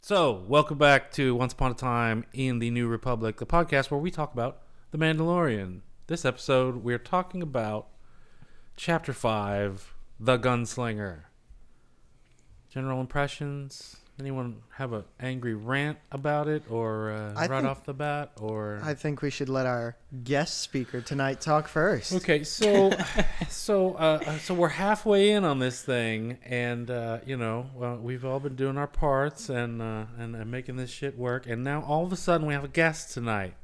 So, welcome back to Once Upon a Time in the New Republic, the podcast where we talk about The Mandalorian. This episode, we're talking about Chapter 5, The Gunslinger. General impressions? Anyone have an angry rant about it, or off the bat? Or I think we should let our guest speaker tonight talk first. Okay, so we're halfway in on this thing, and we've all been doing our parts and making this shit work, and now all of a sudden we have a guest tonight.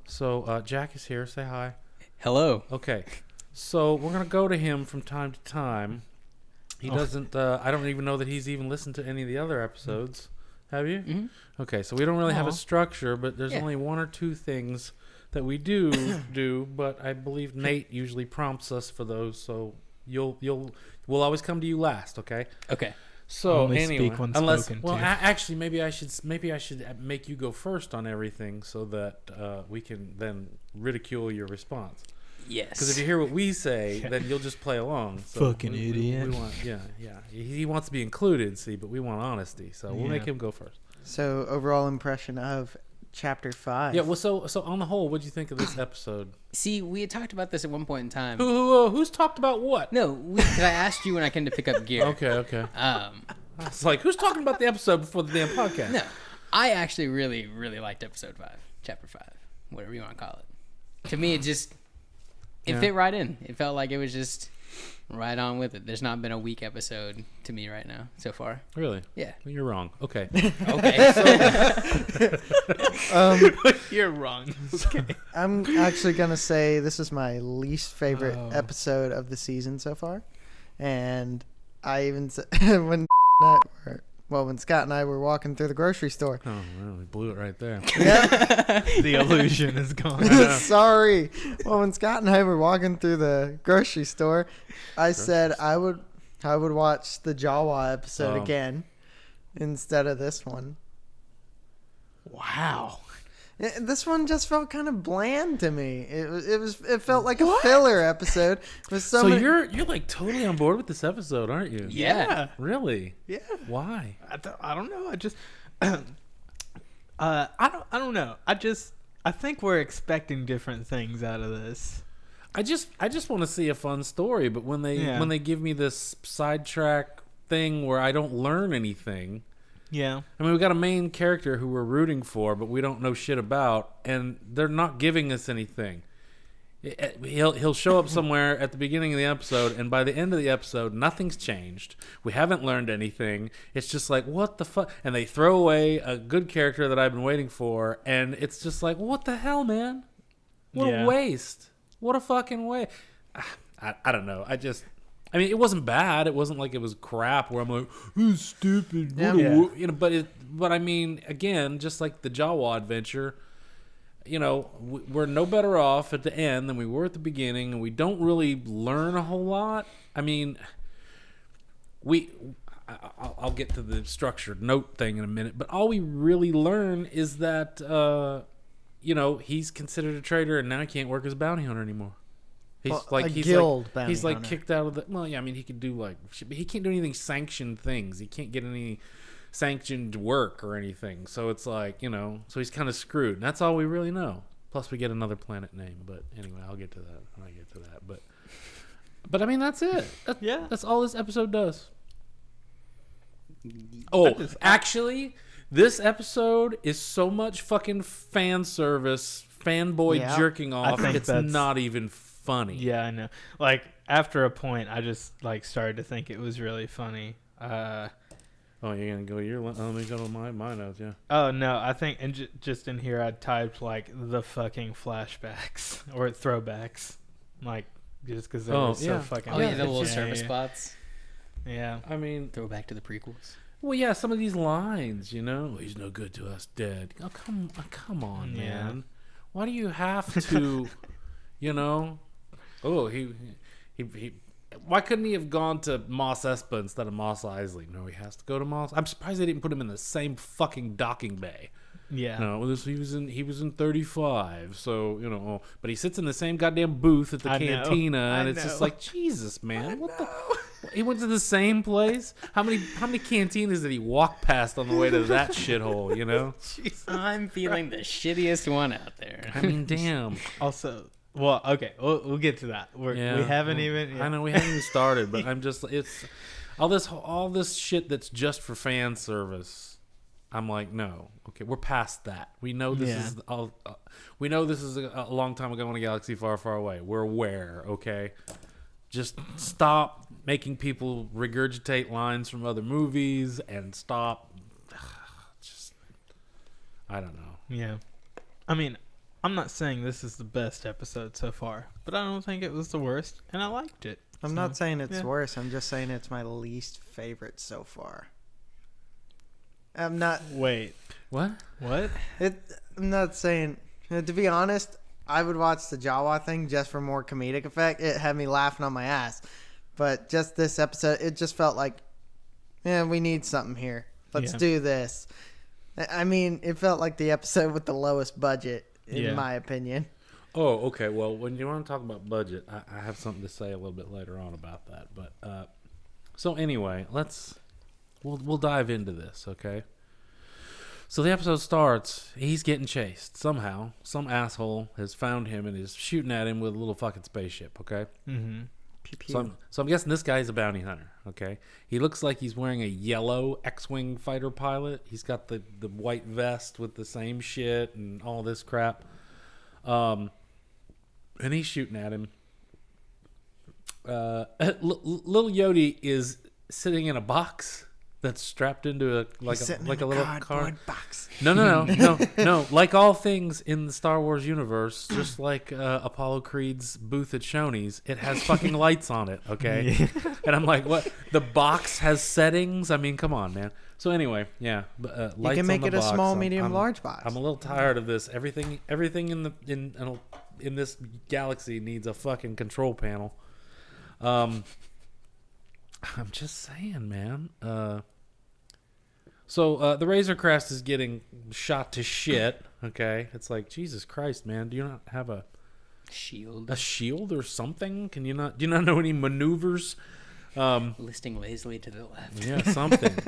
So Jack is here. Say hi. Hello. Okay, so we're gonna go to him from time to time. He doesn't. I don't even know that he's even listened to any of the other episodes. Have you? Mm-hmm. Okay, so we don't really have a structure, but there's only one or two things that we do. But I believe Nate usually prompts us for those, so we'll always come to you last. Okay. Okay. So only anyway, speak when unless spoken well, to. actually, maybe I should make you go first on everything, so that we can then ridicule your response. Yes. Because if you hear what we say, then you'll just play along. So Fucking idiot. We want, yeah. He wants to be included, see, but we want honesty, so we'll make him go first. So, overall impression of Chapter 5. Yeah, well, so on the whole, what'd you think of this episode? See, we had talked about this at one point in time. Who's talked about what? No, because I asked you when I came to pick up gear. Okay. It's like, who's talking about the episode before the damn podcast? No, I actually really, really liked episode 5, Chapter 5, whatever you want to call it. To me, it fit right in. It felt like it was just right on with it. There's not been a weak episode to me right now so far. Really? Yeah. Well, you're wrong. Okay. Okay. You're wrong. Okay. I'm actually going to say this is my least favorite episode of the season so far. And I even said when Scott and I were walking through the grocery store. Oh, well, we blew it right there. Yeah. The illusion is gone. Sorry. Well, when Scott and I were walking through the grocery store, I said I would watch the Jawa episode again instead of this one. Wow. This one just felt kind of bland to me. It felt like a filler episode. With So you're like totally on board with this episode, aren't you? Yeah. Really? Yeah. Why? I don't know. I just I don't know. I think we're expecting different things out of this. I just want to see a fun story, but when they give me this sidetrack thing where I don't learn anything. Yeah. I mean, we got a main character who we're rooting for, but we don't know shit about, and they're not giving us anything. He'll show up somewhere at the beginning of the episode, and by the end of the episode, nothing's changed. We haven't learned anything. It's just like, what the fuck? And they throw away a good character that I've been waiting for, and it's just like, what the hell, man? What a waste. What a fucking waste. I don't know. I mean, it wasn't bad. It wasn't like it was crap where I'm like, "Who's stupid?" But I mean, again, just like the Jawa adventure, we're no better off at the end than we were at the beginning, and we don't really learn a whole lot. I mean, I'll get to the structured note thing in a minute, but all we really learn is that he's considered a traitor, and now he can't work as a bounty hunter anymore. He's kicked out of the. Well, yeah, I mean, he could do but he can't do anything sanctioned things. He can't get any sanctioned work or anything. So it's like, so he's kind of screwed. And that's all we really know. Plus, we get another planet name. But anyway, I'll get to that when I get to that. But I mean, that's it. That's all this episode does. Actually, this episode is so much fucking fan service, fanboy jerking off. It's not even funny. Yeah, I know. Like, after a point, I just started to think it was really funny. You're gonna go let me go to my notes. Yeah. Oh no, I think just in here I typed the fucking flashbacks or throwbacks, just because they were so fucking. Oh yeah, the little service spots. Yeah. I mean, throwback to the prequels. Well, yeah, some of these lines, he's no good to us, dead. Oh, come on, man. Why do you have to, Oh, he why couldn't he have gone to Mos Espa instead of Mos Eisley? No, he has to go to Mos. I'm surprised they didn't put him in the same fucking docking bay. Yeah. No, he was in 35, so but he sits in the same goddamn booth at the cantina, and it's just like, Jesus, man, what the? He went to the same place. How many cantinas did he walk past on the way to that shithole? You know. I'm feeling the shittiest one out there. I mean, damn. Also, well, okay, we'll get to that. We haven't even. Yeah. I know we haven't even started, but I'm just it's all this shit that's just for fan service. I'm like, no, okay, we're past that. We know this is all. We know this is a long time ago in a galaxy far, far away. We're aware, okay. Just stop making people regurgitate lines from other movies and stop. Just, I don't know. Yeah, I mean, I'm not saying this is the best episode so far, but I don't think it was the worst, and I liked it. I'm not saying it's worse. I'm just saying it's my least favorite so far. I'm not. Wait. What? I'm not saying. To be honest, I would watch the Jawa thing just for more comedic effect. It had me laughing on my ass. But just this episode, it just felt like, we need something here. Let's do this. I mean, it felt like the episode with the lowest budget, in my opinion. Oh, okay. Well, when you want to talk about budget, I have something to say a little bit later on about that. But so anyway, we'll dive into this, okay? So the episode starts. He's getting chased somehow. Some asshole has found him and is shooting at him with a little fucking spaceship, okay? Mm-hmm. So I'm guessing this guy's a bounty hunter, okay? He looks like he's wearing a yellow X-Wing fighter pilot. He's got the white vest with the same shit and all this crap. And he's shooting at him. Little Yodi is sitting in a box that's strapped into a little car box. No. Like all things in the Star Wars universe, just like Apollo Creed's booth at Shoney's, it has fucking lights on it. Okay, and I'm like, what? The box has settings. I mean, come on, man. So anyway, lights you can make on the it box. a small, medium, large box. I'm a little tired of this. Everything in this galaxy needs a fucking control panel. I'm just saying, man. So the Razor Crest is getting shot to shit. Okay, it's like, Jesus Christ, man. Do you not have a shield? A shield or something? Do you not know any maneuvers? Listing lazily to the left. Yeah,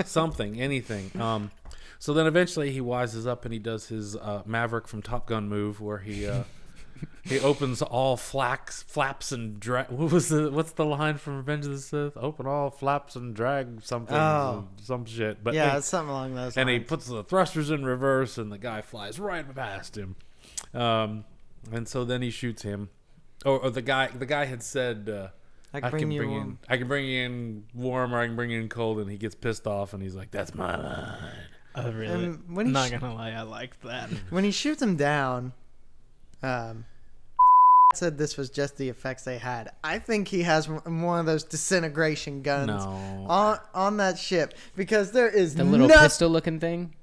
something, anything. So then eventually he wises up and he does his Maverick from Top Gun move where he opens all flaps and drag. What's the line from Revenge of the Sith? Open all flaps and drag something, some shit. But it's something along those lines. And he puts the thrusters in reverse, and the guy flies right past him. And so then he shoots him. Or the guy had said, I can bring you in warm, or I can bring you in cold, and he gets pissed off, and he's like, "That's my line." Really? I'm not gonna lie, I liked that. When he shoots him down, said this was just the effects they had. I think he has one of those disintegration guns on that ship, because there is the little pistol-looking thing.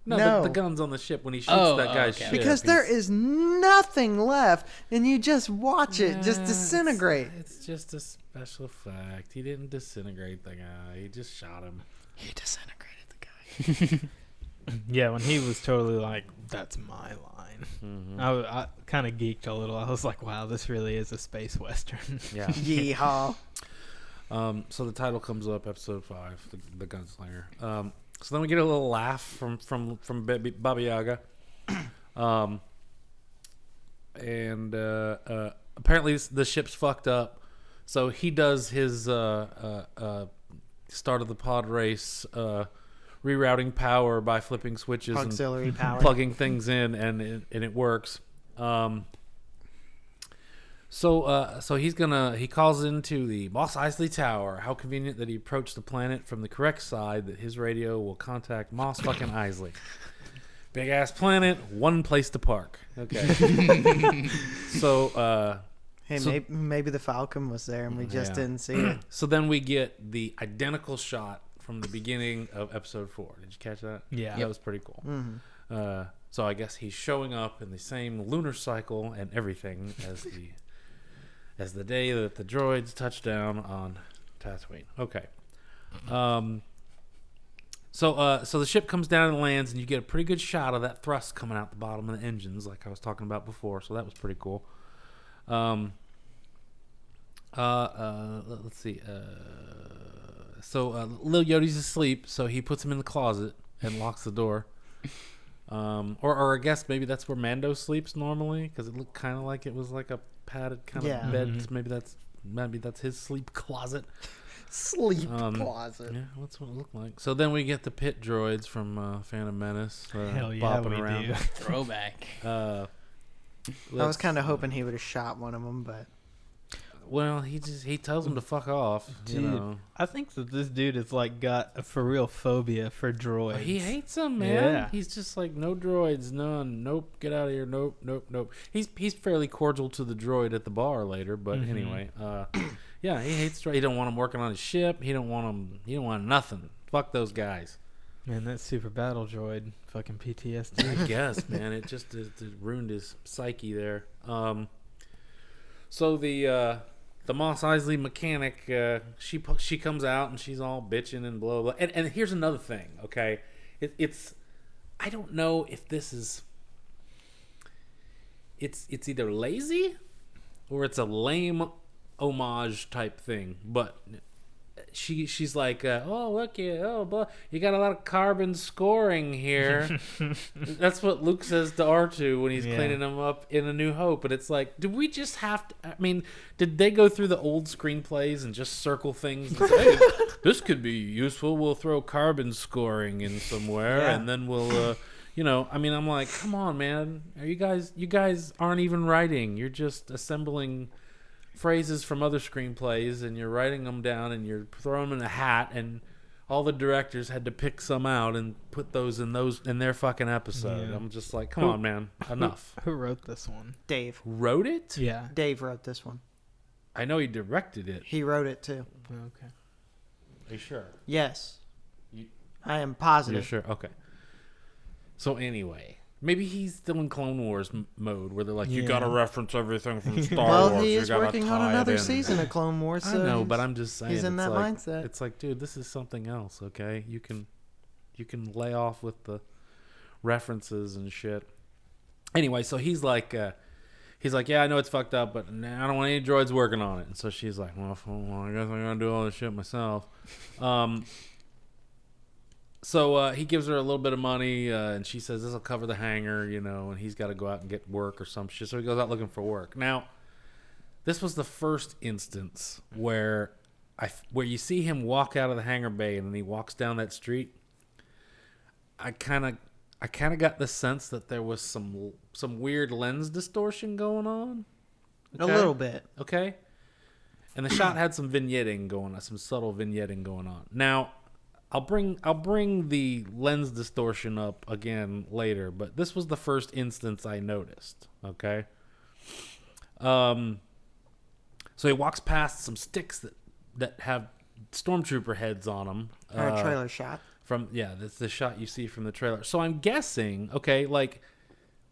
No. The gun's on the ship when he shoots that guy's ship. Because there is nothing left, and you just watch it just disintegrate. It's just a special effect. He didn't disintegrate the guy. He just shot him. He disintegrated the guy. Yeah, when he was totally like, "That's my line," I kind of geeked a little. I was like, "Wow, this really is a space western." Yeah. Yeehaw. So the title comes up, episode 5, the Gunslinger. So then we get a little laugh from Baba Yaga, and apparently the ship's fucked up. So he does his start of the pod race. Rerouting power by flipping switches auxiliary power, plugging things in, and it works. So he calls into the Mos Eisley Tower. How convenient that he approached the planet from the correct side, that his radio will contact Mos fucking Eisley. Big ass planet, one place to park. Okay. Maybe the Falcon was there and we just didn't see it. So then we get the identical shot from the beginning of episode 4. Did you catch that? Yeah. That was pretty cool. Mm-hmm. So I guess he's showing up in the same lunar cycle and everything as the day that the droids touched down on Tatooine. Okay. So the ship comes down and lands, and you get a pretty good shot of that thrust coming out the bottom of the engines, like I was talking about before. So that was pretty cool. Let's see. So Lil Yodi's asleep, so he puts him in the closet and locks the door. Or I guess maybe that's where Mando sleeps normally, because it looked kind of like it was like a padded kind of bed. Mm-hmm. Maybe that's his sleep closet. Sleep closet. Yeah, that's what it looked like. So then we get the pit droids from Phantom Menace. Hell yeah, bopping we around. do. Throwback. I was kind of hoping he would have shot one of them, but Well, he tells him to fuck off. Dude, You know. I think that this dude has like got a for real phobia for droids. He hates them, man. Yeah. He's just like, no droids, none. Nope, get out of here. Nope, nope, nope. He's fairly cordial to the droid at the bar later, but anyway, yeah, he hates droids. He don't want him working on his ship. He don't want him. He don't want nothing. Fuck those guys. Man, that super battle droid, fucking PTSD. I guess, man. It just it ruined his psyche there. So the Mos Eisley mechanic, she comes out and she's all bitching and blah blah. And here's another thing, okay? It's I don't know if this is. It's either lazy, or it's a lame homage type thing, but. She's like, oh look, blah, you got a lot of carbon scoring here. That's what Luke says to R2 when he's cleaning him up in A New Hope. And it's like, do we just have to? I mean, did they go through the old screenplays and just circle things and say, hey, this could be useful? We'll throw carbon scoring in somewhere, and then we'll, I mean, I'm like, come on, man, you guys aren't even writing. You're just assembling phrases from other screenplays, and you're writing them down, and you're throwing them in a hat, and all the directors had to pick some out and put those in their fucking episode. I'm just like, come on, man, enough. Who wrote this one? Dave. Wrote it? Yeah. Dave wrote this one. I know he directed it. He wrote it too. Okay. Are you sure? Yes. You- I am positive. You're sure? Okay. So anyway, maybe he's still in Clone Wars mode, where they're like, you gotta reference everything from Star Wars. Well, he You is gotta working on tie it another in. season of Clone Wars. I So know, but I'm just saying, he's in it's that like, mindset. It's like, dude, this is something else. Okay, you can lay off with the references and shit. Anyway, so he's like, yeah, I know it's fucked up, but I don't want any droids working on it. And so she's like, well, I guess I'm gonna do all this shit myself. So he gives her a little bit of money, and she says this will cover the hangar, and he's got to go out and get work or some shit. So he goes out looking for work. Now, this was the first instance where you see him walk out of the hangar bay and then he walks down that street. I kind of got the sense that there was some weird lens distortion going on. Okay? A little bit. Okay. And the shot had some vignetting going on, some subtle vignetting going on. Now, I'll bring the lens distortion up again later, but this was the first instance I noticed. Okay. So he walks past some sticks that have stormtrooper heads on them. Our trailer shot. That's the shot you see from the trailer. So I'm guessing, okay, like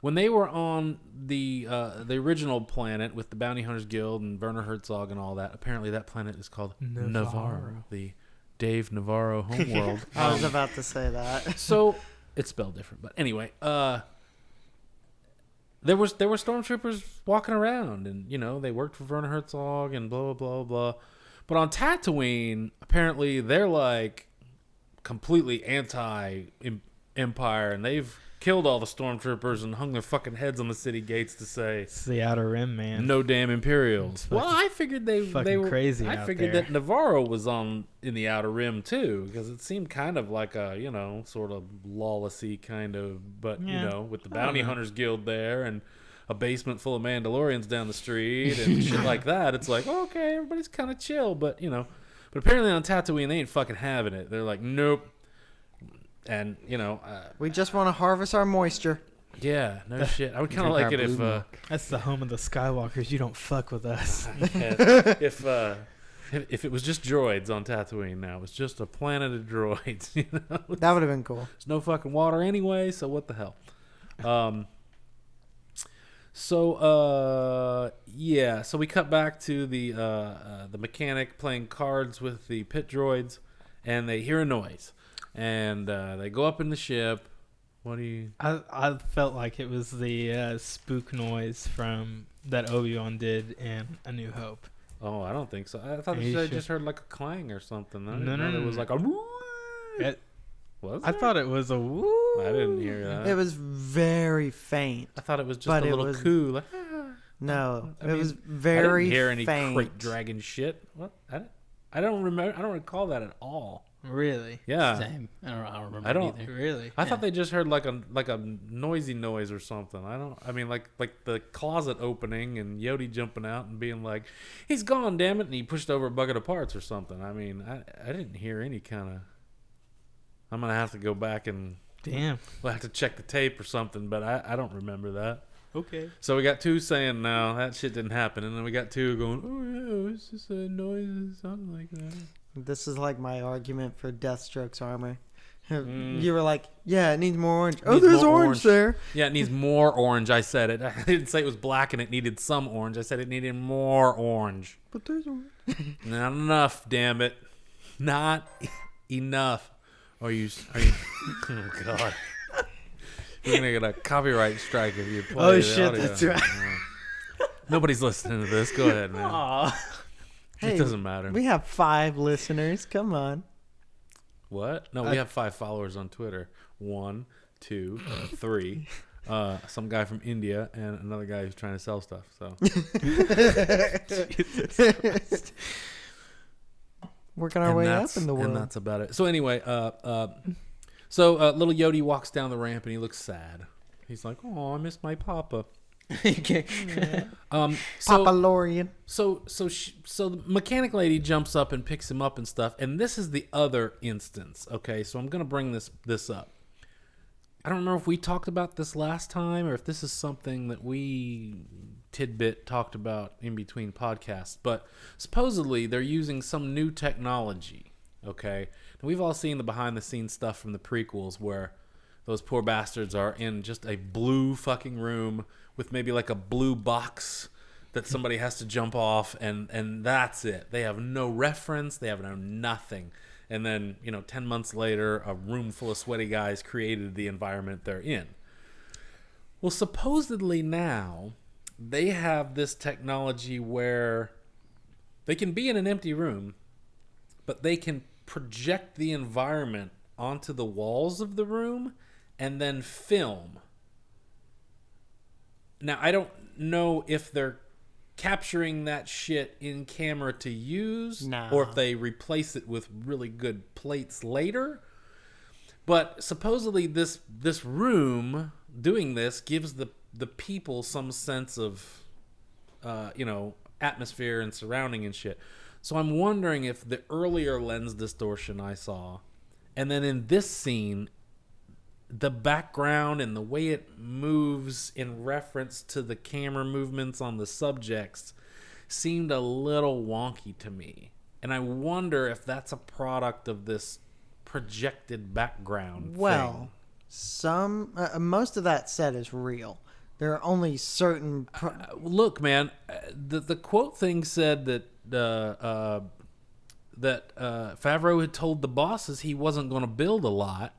when they were on the original planet with the Bounty Hunters Guild and Werner Herzog and all that, apparently that planet is called Navarro, the Dave Navarro homeworld. I was about to say that. So it's spelled different, but anyway, there were stormtroopers walking around, and they worked for Werner Herzog and blah blah blah blah. But on Tatooine, apparently they're like completely anti-Empire, and they've killed all the stormtroopers and hung their fucking heads on the city gates to say, It's the Outer Rim, man. no damn Imperials. Well, I figured they were crazy. I figured that Navarro was in the Outer Rim too, because it seemed kind of like a sort of lawlessy kind of, but with the Bounty Hunters Guild there and a basement full of Mandalorians down the street and shit like that. It's like, okay, everybody's kind of chill, but but apparently on Tatooine they ain't fucking having it. They're like, nope. And We just want to harvest our moisture. yeah, no shit. I would kind of like it if That's the home of the Skywalkers. You don't fuck with us. if it was just droids on Tatooine. Now it's just a planet of droids. That would have been cool. There's no fucking water anyway, so what the hell? So we cut back to the mechanic playing cards with the pit droids, and they hear a noise, and they go up in the ship. What do you? I felt like it was the spook noise from that Obi-Wan did in A New Hope. Oh, I don't think so. I thought I just heard like a clang or something. No. It was like a. Was I there? thought it was a woo. I didn't hear that. It was very faint. I thought it was just But a it little was- coo. Like, No, I it mean, was I very didn't hear any faint. crate dragon shit. What? I don't remember. I don't recall that at all. Really? Yeah. Same. I don't remember I don't- either. Really? I thought they just heard like a noisy noise or something. I mean like the closet opening and Yodi jumping out and being like, "He's gone, damn it!" and he pushed over a bucket of parts or something. I mean, I didn't hear any kind of. I'm gonna have to go back and Damn. we'll have to check the tape or something, but I don't remember that. Okay. So we got 2 saying no, that shit didn't happen, and then we got 2 going, "Oh yeah, it's just a noise or something like that." This is like my argument for Deathstroke's armor. You were like, yeah, it needs more orange. Oh, Needs there's more orange orange. there. Yeah, it needs more orange. I said it. I didn't say it was black and it needed some orange. I said it needed more orange. But there's orange. Not enough, damn it. Not enough. Are you? Oh God. You're gonna get a copyright strike if you play Oh, the shit, audio. that's right. Yeah. Nobody's listening to this. Go ahead, man. Aw. It doesn't matter. We have 5 listeners. Come on. What? No, we have 5 followers on Twitter. 1, 2, 3. Some guy from India and another guy who's trying to sell stuff. So Working our way up in the world. And that's about it. So anyway, little Yodi walks down the ramp and he looks sad. He's like, "Oh, I miss my papa." Papa Lorian. So the mechanic lady jumps up and picks him up and stuff. And this is the other instance. Okay, so I'm gonna bring this up. I don't remember if we talked about this last time or if this is something that we tidbit talked about in between podcasts. But supposedly they're using some new technology. Okay, and we've all seen the behind the scenes stuff from the prequels where those poor bastards are in just a blue fucking room with maybe like a blue box that somebody has to jump off, and that's it. They have no reference. They have no nothing. And then, 10 months later, a room full of sweaty guys created the environment they're in. Well, supposedly now, they have this technology where they can be in an empty room, but they can project the environment onto the walls of the room and then film. Now, I don't know if they're capturing that shit in camera to use or if they replace it with really good plates later. But supposedly this room doing this gives the people some sense of atmosphere and surrounding and shit. So I'm wondering if the earlier lens distortion I saw, and then in this scene, the background and the way it moves in reference to the camera movements on the subjects seemed a little wonky to me. And I wonder if that's a product of this projected background Well, most of that set is real. There are only certain... look, man, the quote thing said that Favreau had told the bosses he wasn't going to build a lot.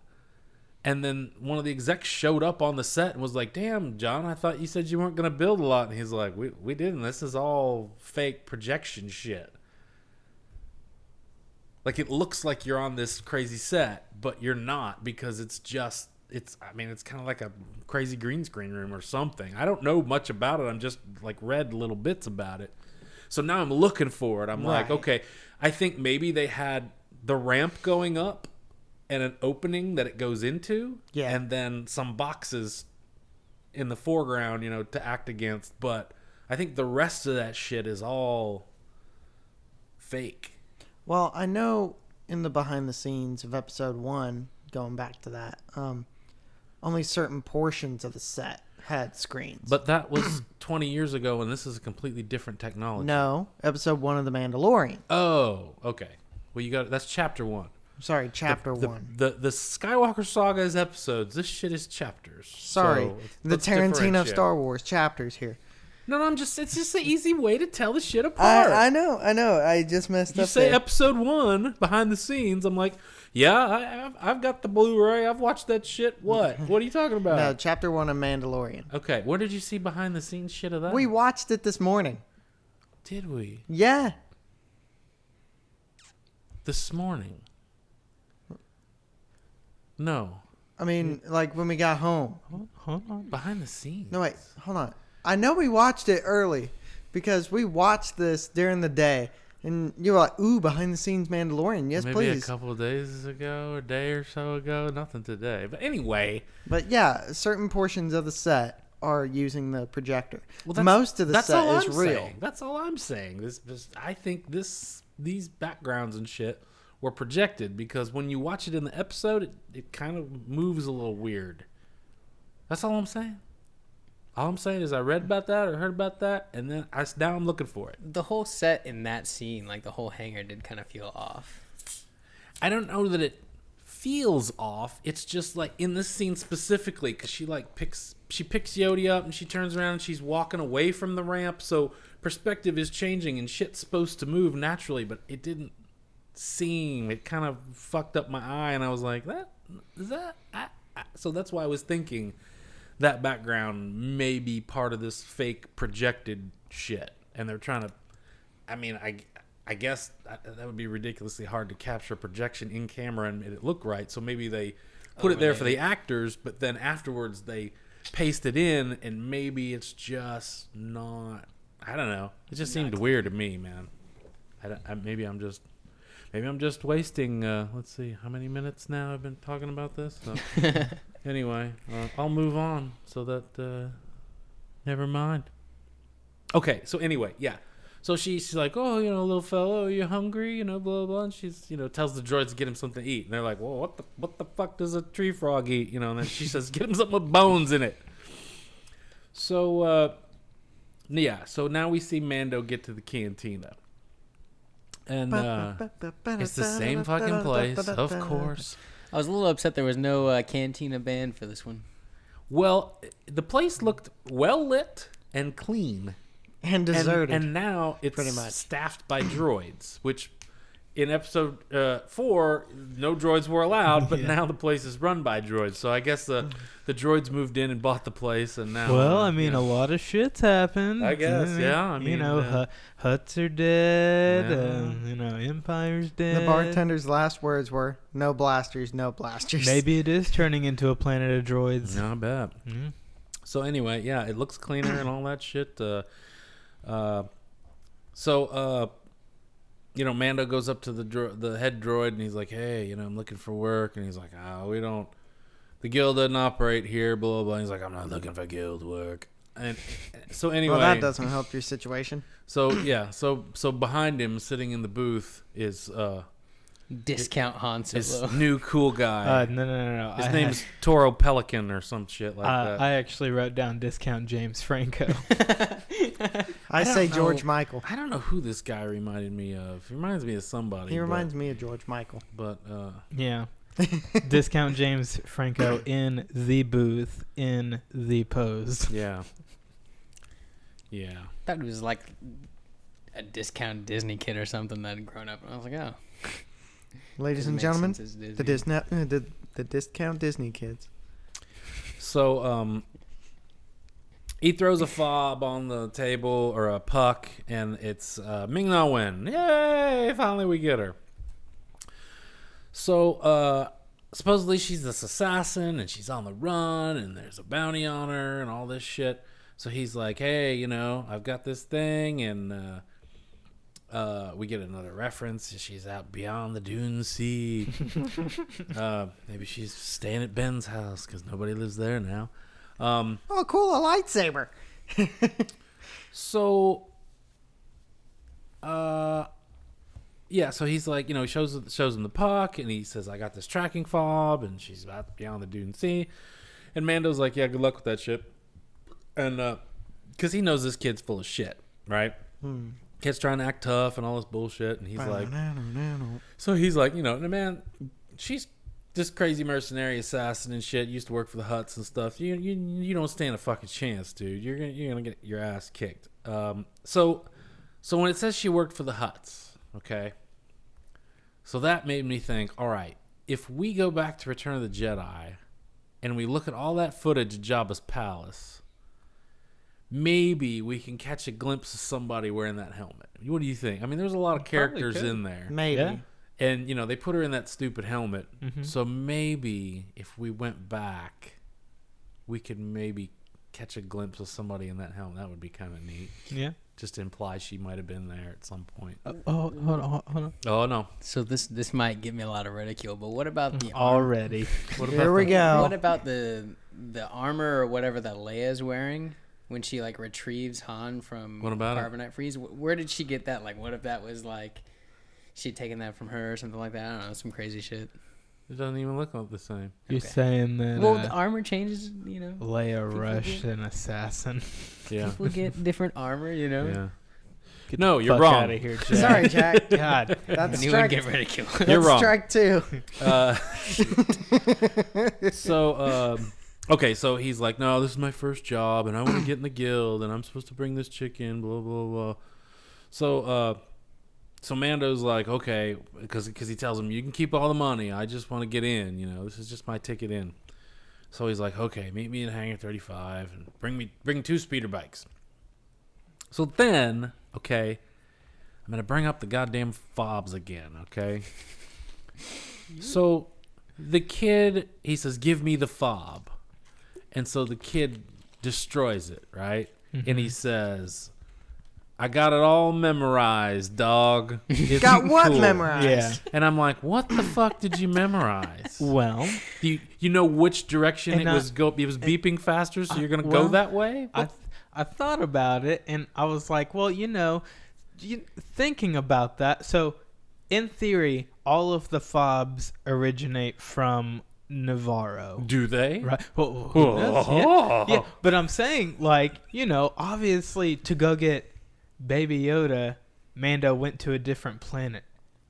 And then one of the execs showed up on the set and was like, "Damn, John, I thought you said you weren't going to build a lot." And he's like, we didn't. This is all fake projection shit. Like, it looks like you're on this crazy set, but you're not, because it's kind of like a crazy green screen room or something. I don't know much about it. I'm just like read little bits about it. So now I'm looking for it. I'm like, okay, I think maybe they had the ramp going up and an opening that it goes into, and then some boxes in the foreground, to act against. But I think the rest of that shit is all fake. Well, I know in the behind the scenes of episode 1, going back to that, only certain portions of the set had screens. But that was 20 years ago, and this is a completely different technology. No, episode 1 of The Mandalorian. Oh, okay. Well, that's chapter 1. Sorry, chapter 1. The Skywalker Saga's episodes. This shit is chapters. Sorry, So the let's Tarantino of differentiate. Star Wars chapters here. No, it's just an easy way to tell the shit apart. I know. I just messed You up say there. episode 1 behind the scenes. I'm like, yeah, I've got the Blu-ray. I've watched that shit. What are you talking about? No, chapter 1 of Mandalorian. Okay, where did you see behind the scenes shit of that? We watched it this morning. Did we? Yeah. This morning. No. I mean, like when we got home. Hold on. Behind the scenes. No, wait. Hold on. I know we watched it early because we watched this during the day. And you were like, ooh, behind the scenes Mandalorian. Yes, Maybe please. a couple of days ago, a day or so ago. Nothing today. But anyway. But yeah, certain portions of the set are using the projector. Well, most of the that's set all is I'm real. saying. That's all I'm saying. I think these backgrounds and shit were projected because when you watch it in the episode, it kind of moves a little weird. That's all I'm saying. All I'm saying is I read about that or heard about that, and then now I'm looking for it. The whole set in that scene, like the whole hangar, did kind of feel off. I don't know that it feels off. It's just like in this scene specifically because she picks Yodi up and she turns around and she's walking away from the ramp, so perspective is changing and shit's supposed to move naturally, but it didn't seem. It kind of fucked up my eye, and I was like, so that's why I was thinking that background may be part of this fake projected shit, and they're trying to. I mean, I guess that would be ridiculously hard to capture projection in camera and it look right. So maybe they put it there for the actors, but then afterwards they paste it in, and maybe it's just not. I don't know. It just seemed weird to me, man. Maybe I'm just wasting. Let's see, how many minutes now I've been talking about this. So. Anyway, I'll move on so that. Never mind. Okay, so anyway, yeah. So she's like, oh, little fellow, are you hungry? Blah, blah, blah. And she's, tells the droids to get him something to eat. And they're like, well, what the fuck does a tree frog eat? And then she says, get him something with bones in it. So, yeah. So now we see Mando get to the cantina. And it's the same fucking place, of course. I was a little upset there was no cantina band for this one. Well, the place looked well lit and clean. And deserted. And now it's pretty much staffed by droids, which in episode 4, no droids were allowed, but now the place is run by droids. So I guess the droids moved in and bought the place, and now... Well, I mean, a lot of shit's happened. I guess, yeah. I mean, Hutts are dead. Empire's dead. The bartender's last words were, no blasters, no blasters. Maybe it is turning into a planet of droids. No, I bet. Mm-hmm. So anyway, yeah, it looks cleaner and all that shit. Mando goes up to the head droid and he's like, hey, I'm looking for work. And he's like, the guild doesn't operate here, blah, blah, blah. And he's like, I'm not looking for guild work. And so anyway. Well, that doesn't help your situation. So, yeah. So behind him, sitting in the booth, is Discount Han Solo. This new cool guy. No. His name's Toro Pelican or some shit like that. I actually wrote down Discount James Franco. I say George Michael. I don't know who this guy reminded me of. He reminds me of somebody. He reminds me of George Michael. But, yeah. Discount James Franco in the booth, in the pose. Yeah. Yeah. That was like a discount Disney kid or something that had grown up. And I was like, oh. Ladies and gentlemen, the discount Disney kids. So, he throws a fob on the table, or a puck, and it's Ming-Na Wen. Yay! Finally we get her. So, supposedly she's this assassin, and she's on the run, and there's a bounty on her, and all this shit. So he's like, hey, I've got this thing, and we get another reference. She's out beyond the Dune Sea. Maybe she's staying at Ben's house, because nobody lives there now. Oh, cool, a lightsaber. So, yeah, so he's like, he shows him the puck, and he says, I got this tracking fob, and she's about beyond the Dune Sea. And Mando's like, yeah, good luck with that shit. And, because he knows this kid's full of shit, right? Kid's trying to act tough and all this bullshit, and he's like, so he's like, man, she's this crazy mercenary assassin and shit, used to work for the Hutts and stuff. You don't stand a fucking chance, dude. You're gonna get your ass kicked. So when it says she worked for the Hutts, okay, so that made me think, all right, if we go back to Return of the Jedi and we look at all that footage of Jabba's palace, maybe we can catch a glimpse of somebody wearing that helmet. What do you think? I mean, there's a lot of characters could. in there. Maybe. Yeah. And, they put her in that stupid helmet. Mm-hmm. So maybe if we went back, we could maybe catch a glimpse of somebody in that helmet. That would be kind of neat. Yeah. Just to imply she might have been there at some point. Hold on. Oh, no. So this might give me a lot of ridicule, but what about the Already. Here we go. What about the armor or whatever that Leia's wearing when she like retrieves Han from What about it? carbonite freeze? Where did she get that? Like, what if that was like she'd taken that from her or something like that? I don't know, some crazy shit. It doesn't even look the same. You're saying that Well, the armor changes, Leia rushed an assassin. Yeah. People get different armor, Yeah. Get No, the you're fuck wrong. Out of here, Jack. Sorry, Jack. God. That's Anyone strike. get ridiculed. You're That's wrong. strike 2. Okay, so he's like, no, this is my first job, and I want to get in the guild, and I'm supposed to bring this chick in, blah, blah, blah. So Mando's like, okay, because he tells him, you can keep all the money. I just want to get in, This is just my ticket in. So he's like, okay, meet me in Hangar 35, and bring 2 speeder bikes. So then, okay, I'm going to bring up the goddamn fobs again, okay? So the kid, he says, give me the fob. And so the kid destroys it, right? Mm-hmm. And he says, I got it all memorized, dog. It's Got what cool. memorized? Yeah. And I'm like, what the fuck did you memorize? Well, You know which direction And it was beeping faster, so you're going to well, go that way? I thought about it, and I was like, well, thinking about that. So, in theory, all of the fobs originate from Navarro. Do they? Right. Well, who knows? Yeah. But I'm saying, obviously, to go get Baby Yoda, Mando went to a different planet.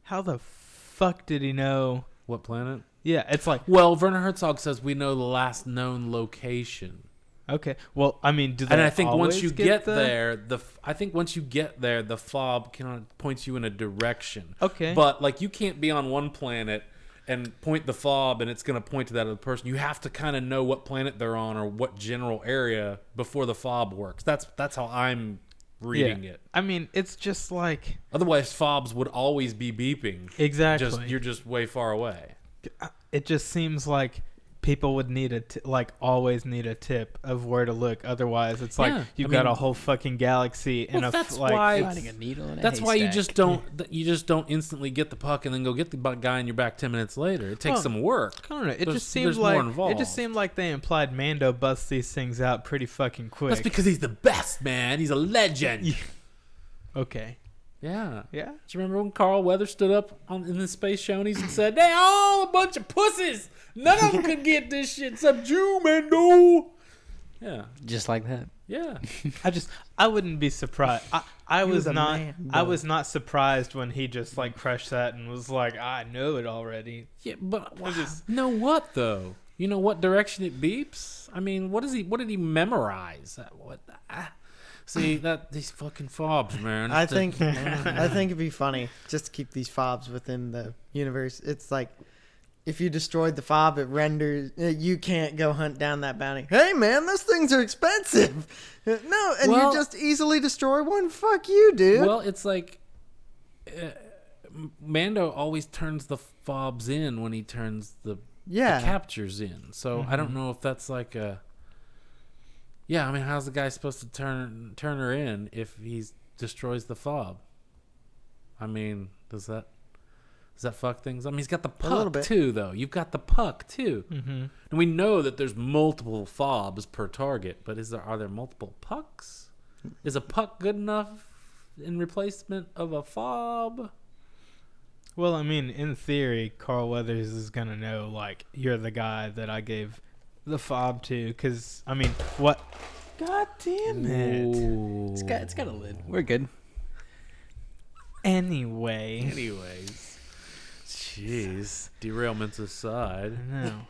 How the fuck did he know? What planet? Yeah, it's like... Well, Werner Herzog says we know the last known location. Okay. Well, I mean, do they And I think always once you get get there, the fob kind of points you in a direction. Okay. But you can't be on one planet and point the fob and it's going to point to that other person. You have to kind of know what planet they're on or what general area before the fob works. That's how I'm reading it. I mean, it's just like... Otherwise, fobs would always be beeping. Exactly. You're just way far away. It just seems like people would need always need a tip of where to look. Otherwise, it's like you've got a whole fucking galaxy and that's why finding a needle in a That's why you haystack. just don't instantly get the puck and then go get the guy in your back 10 minutes later. It takes some work. I don't know. It There's just seems more like involved. it just seemed like they implied Mando busts these things out pretty fucking quick. That's because he's the best, man. He's a legend. Okay. Yeah. Yeah. Do you remember when Carl Weathers stood up in the space shonies and said, "They all a bunch of pussies. None of them could get this shit except you, Mando." Yeah. Just like that. Yeah. I wouldn't be surprised. I was a not. man, I though. was not surprised when he just crushed that and was like, I know it already. Yeah, but know what though? You know what direction it beeps? I mean, what did he memorize? See these fucking fobs, man. I think it'd be funny just to keep these fobs within the universe. It's like if you destroyed the fob, it renders you can't go hunt down that bounty. Hey man, those things are expensive. No, and you just easily destroy one. Fuck you, dude. Well, it's like Mando always turns the fobs in when he turns the captures in. So I don't know if that's like a. Yeah, I mean, how's the guy supposed to turn her in if he destroys the fob? I mean, does that fuck things? I mean, he's got the puck too, though. You've got the puck too, and we know that there's multiple fobs per target. But are there multiple pucks? Is a puck good enough in replacement of a fob? Well, I mean, in theory, Carl Weathers is gonna know you're the guy that I gave the fob to, because I mean, what? God damn it! Ooh. It's got a lid. We're good. Anyways, jeez, derailments aside. No.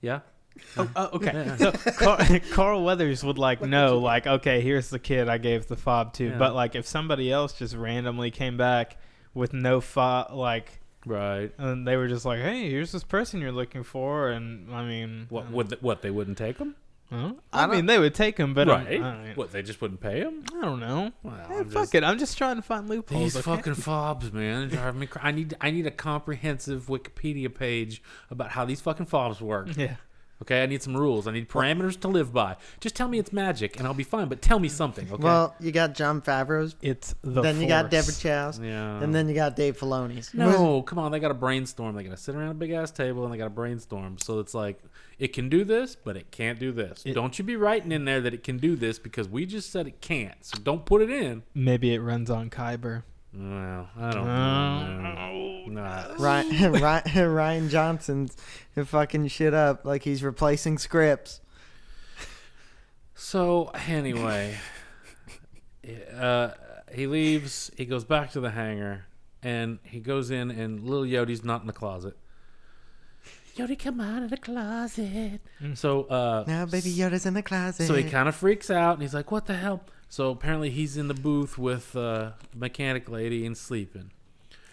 Yeah. Okay. Yeah. So Carl Weathers would know, okay, here's the kid I gave the fob to. Yeah. But if somebody else just randomly came back with no fob, Right. and they were just like, hey, here's this person you're looking for, and I mean, What they wouldn't take him? Huh? I mean, they would take him, but right? What, they just wouldn't pay him? I don't know. Well, Hey, fuck it. I'm just trying to find loopholes. These fucking fobs, man, drive me. I need a comprehensive Wikipedia page about how these fucking fobs work. Yeah. Okay, I need some rules. I need parameters to live by. Just tell me it's magic, and I'll be fine. But tell me something, okay? Well, you got Jon Favreau's. It's the Then you got Force. Deborah Chow's. Yeah. And then you got Dave Filoni's. No, come on. They got to brainstorm. They got to sit around a big ass table and they got to brainstorm. So it's like, it can do this, but it can't do this. Don't you be writing in there that it can do this because we just said it can't. So don't put it in. Maybe it runs on Kyber. Well, I don't know. Nah. Ryan Johnson's fucking shit up like he's replacing scripts. So anyway, he leaves. He goes back to the hangar, and he goes in, and little Yodi's not in the closet. Yodi, come out of the closet. So Now baby Yoda's in the closet. so he kind of freaks out, and he's like, "What the hell?" So apparently he's in the booth with mechanic lady and sleeping.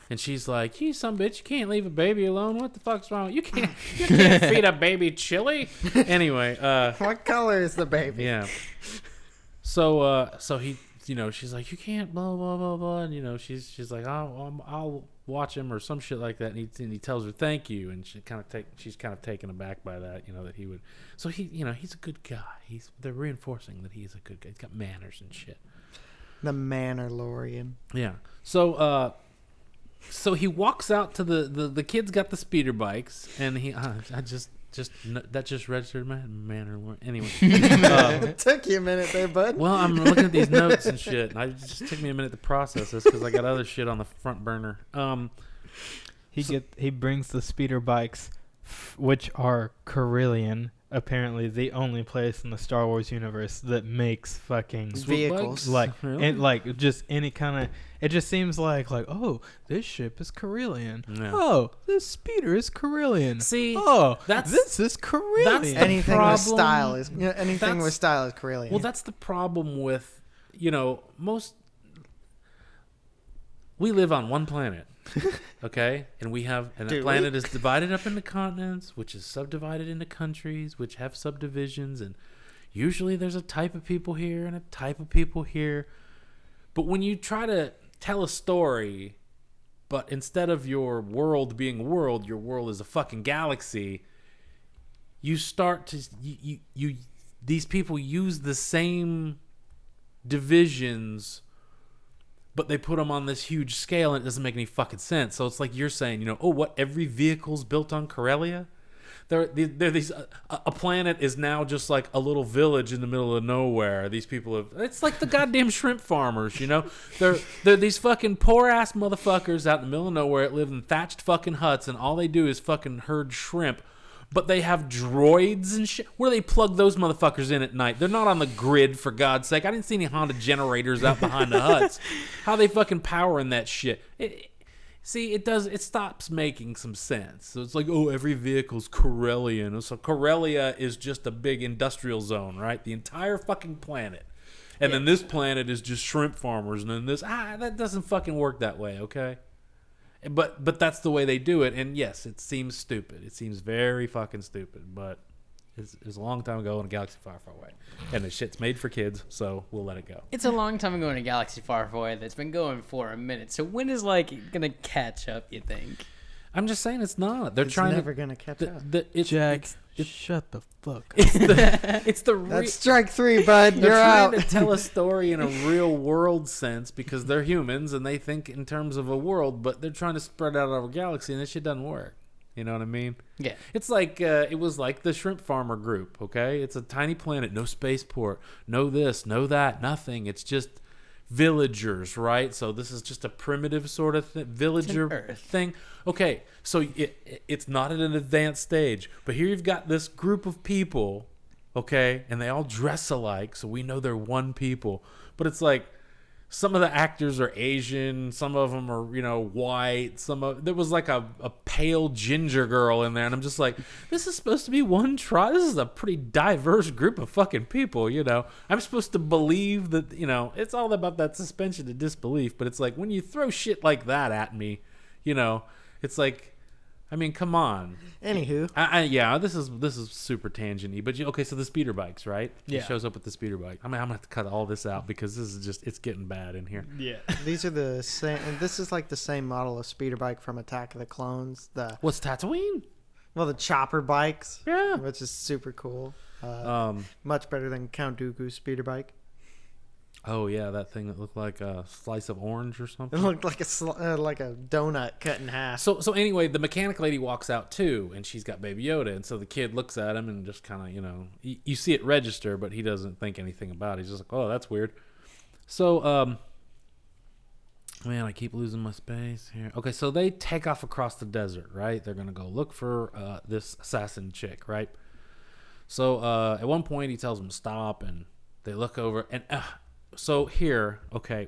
And she's like, "You some bitch, you can't leave a baby alone. What the fuck's wrong? You can't feed a baby chili." Anyway, what color is the baby? yeah. So he, she's like, "You can't, blah blah blah blah," and she's like, "I'll watch him," or some shit like that. And he tells her thank you, and she's kind of taken aback by that, that he would. So he's a good guy. They're reinforcing that he's a good guy. He's got manners and shit. The Mandalorian. Yeah. So he walks out to the kids got the speeder bikes, and that just registered my Mandalorian. Anyway, It took you a minute there, bud. well, I'm looking at these notes and shit, and it just took me a minute to process this because I got other shit on the front burner. He brings the speeder bikes, which are Carillion. Apparently, the only place in the Star Wars universe that makes fucking Vehicles. Really? and just any kind of. It just seems like oh, this ship is Carillion. Yeah. Oh, this speeder is Carillion. See, this is Carillion. that's the Anything problem. with style is with style is Carillion. Well, that's the problem with most. We live on one planet, okay, and that planet is divided up into continents, which is subdivided into countries, which have subdivisions, and usually there's a type of people here and a type of people here. But when you try to tell a story, but instead of your world being a world, your world is a fucking galaxy, you start to these people use the same divisions, but they put them on this huge scale, and it doesn't make any fucking sense. So it's like you're saying, every vehicle's built on Corellia? A planet is now just like a little village in the middle of nowhere. These people it's like the goddamn shrimp farmers, They're these fucking poor ass motherfuckers out in the middle of nowhere that live in thatched fucking huts, and all they do is fucking herd shrimp. But they have droids and shit. Where do they plug those motherfuckers in at night? They're not on the grid, for God's sake. I didn't see any Honda generators out behind the huts. How are they fucking powering that shit? It stops making some sense. So it's like, every vehicle's Corellian. So Corellia is just a big industrial zone, right? The entire fucking planet. And then this planet is just shrimp farmers. And then that doesn't fucking work that way, okay? But that's the way they do it, and yes, it seems stupid. It seems very fucking stupid, but it was a long time ago in a galaxy far, far away. And the shit's made for kids, so we'll let it go. It's a long time ago in a galaxy far, far away that's been going for a minute. So when is gonna catch up, you think? I'm just saying it's not. It's never gonna catch up. Jack, shut the fuck up. That's strike 3, bud. They're You're trying out. to tell a story in a real world sense because they're humans and they think in terms of a world, but they're trying to spread out our galaxy, and this shit doesn't work. You know what I mean? Yeah. It's like it was like the shrimp farmer group. Okay, it's a tiny planet, no spaceport, no this, no that, nothing. It's just villagers, right? So this is just a primitive sort of villager thing. Okay, so it's not at an advanced stage, but here you've got this group of people, okay, and they all dress alike, so we know they're one people. But it's like some of the actors are Asian, some of them are, white, there was like a pale ginger girl in there, and I'm just like, this is supposed to be one tribe. This is a pretty diverse group of fucking people, I'm supposed to believe that, it's all about that suspension of disbelief, but it's like when you throw shit like that at me, it's like, I mean, come on. Anywho, Yeah, this is super tangenty. But okay, so the speeder bikes, right? Yeah. He shows up with the speeder bike. I mean, I'm gonna have to cut all this out because this is it's getting bad in here. Yeah. these are the same. And this is like the same model of speeder bike from Attack of the Clones. What's Tatooine? The chopper bikes. Yeah. Which is super cool. Um. Much better than Count Dooku's speeder bike. Oh yeah, that thing that looked like a slice of orange or It something. looked like like a donut cut in half. So anyway, the mechanic lady walks out too, and she's got Baby Yoda, and so the kid looks at him and just kind of, you see it register, but he doesn't think anything about it. He's just like, oh, that's weird. So, man, I keep losing my space here. Okay, so they take off across the desert, right? They're gonna go look for this assassin chick, right? So at one point he tells them to stop, and they look over, and so here, okay,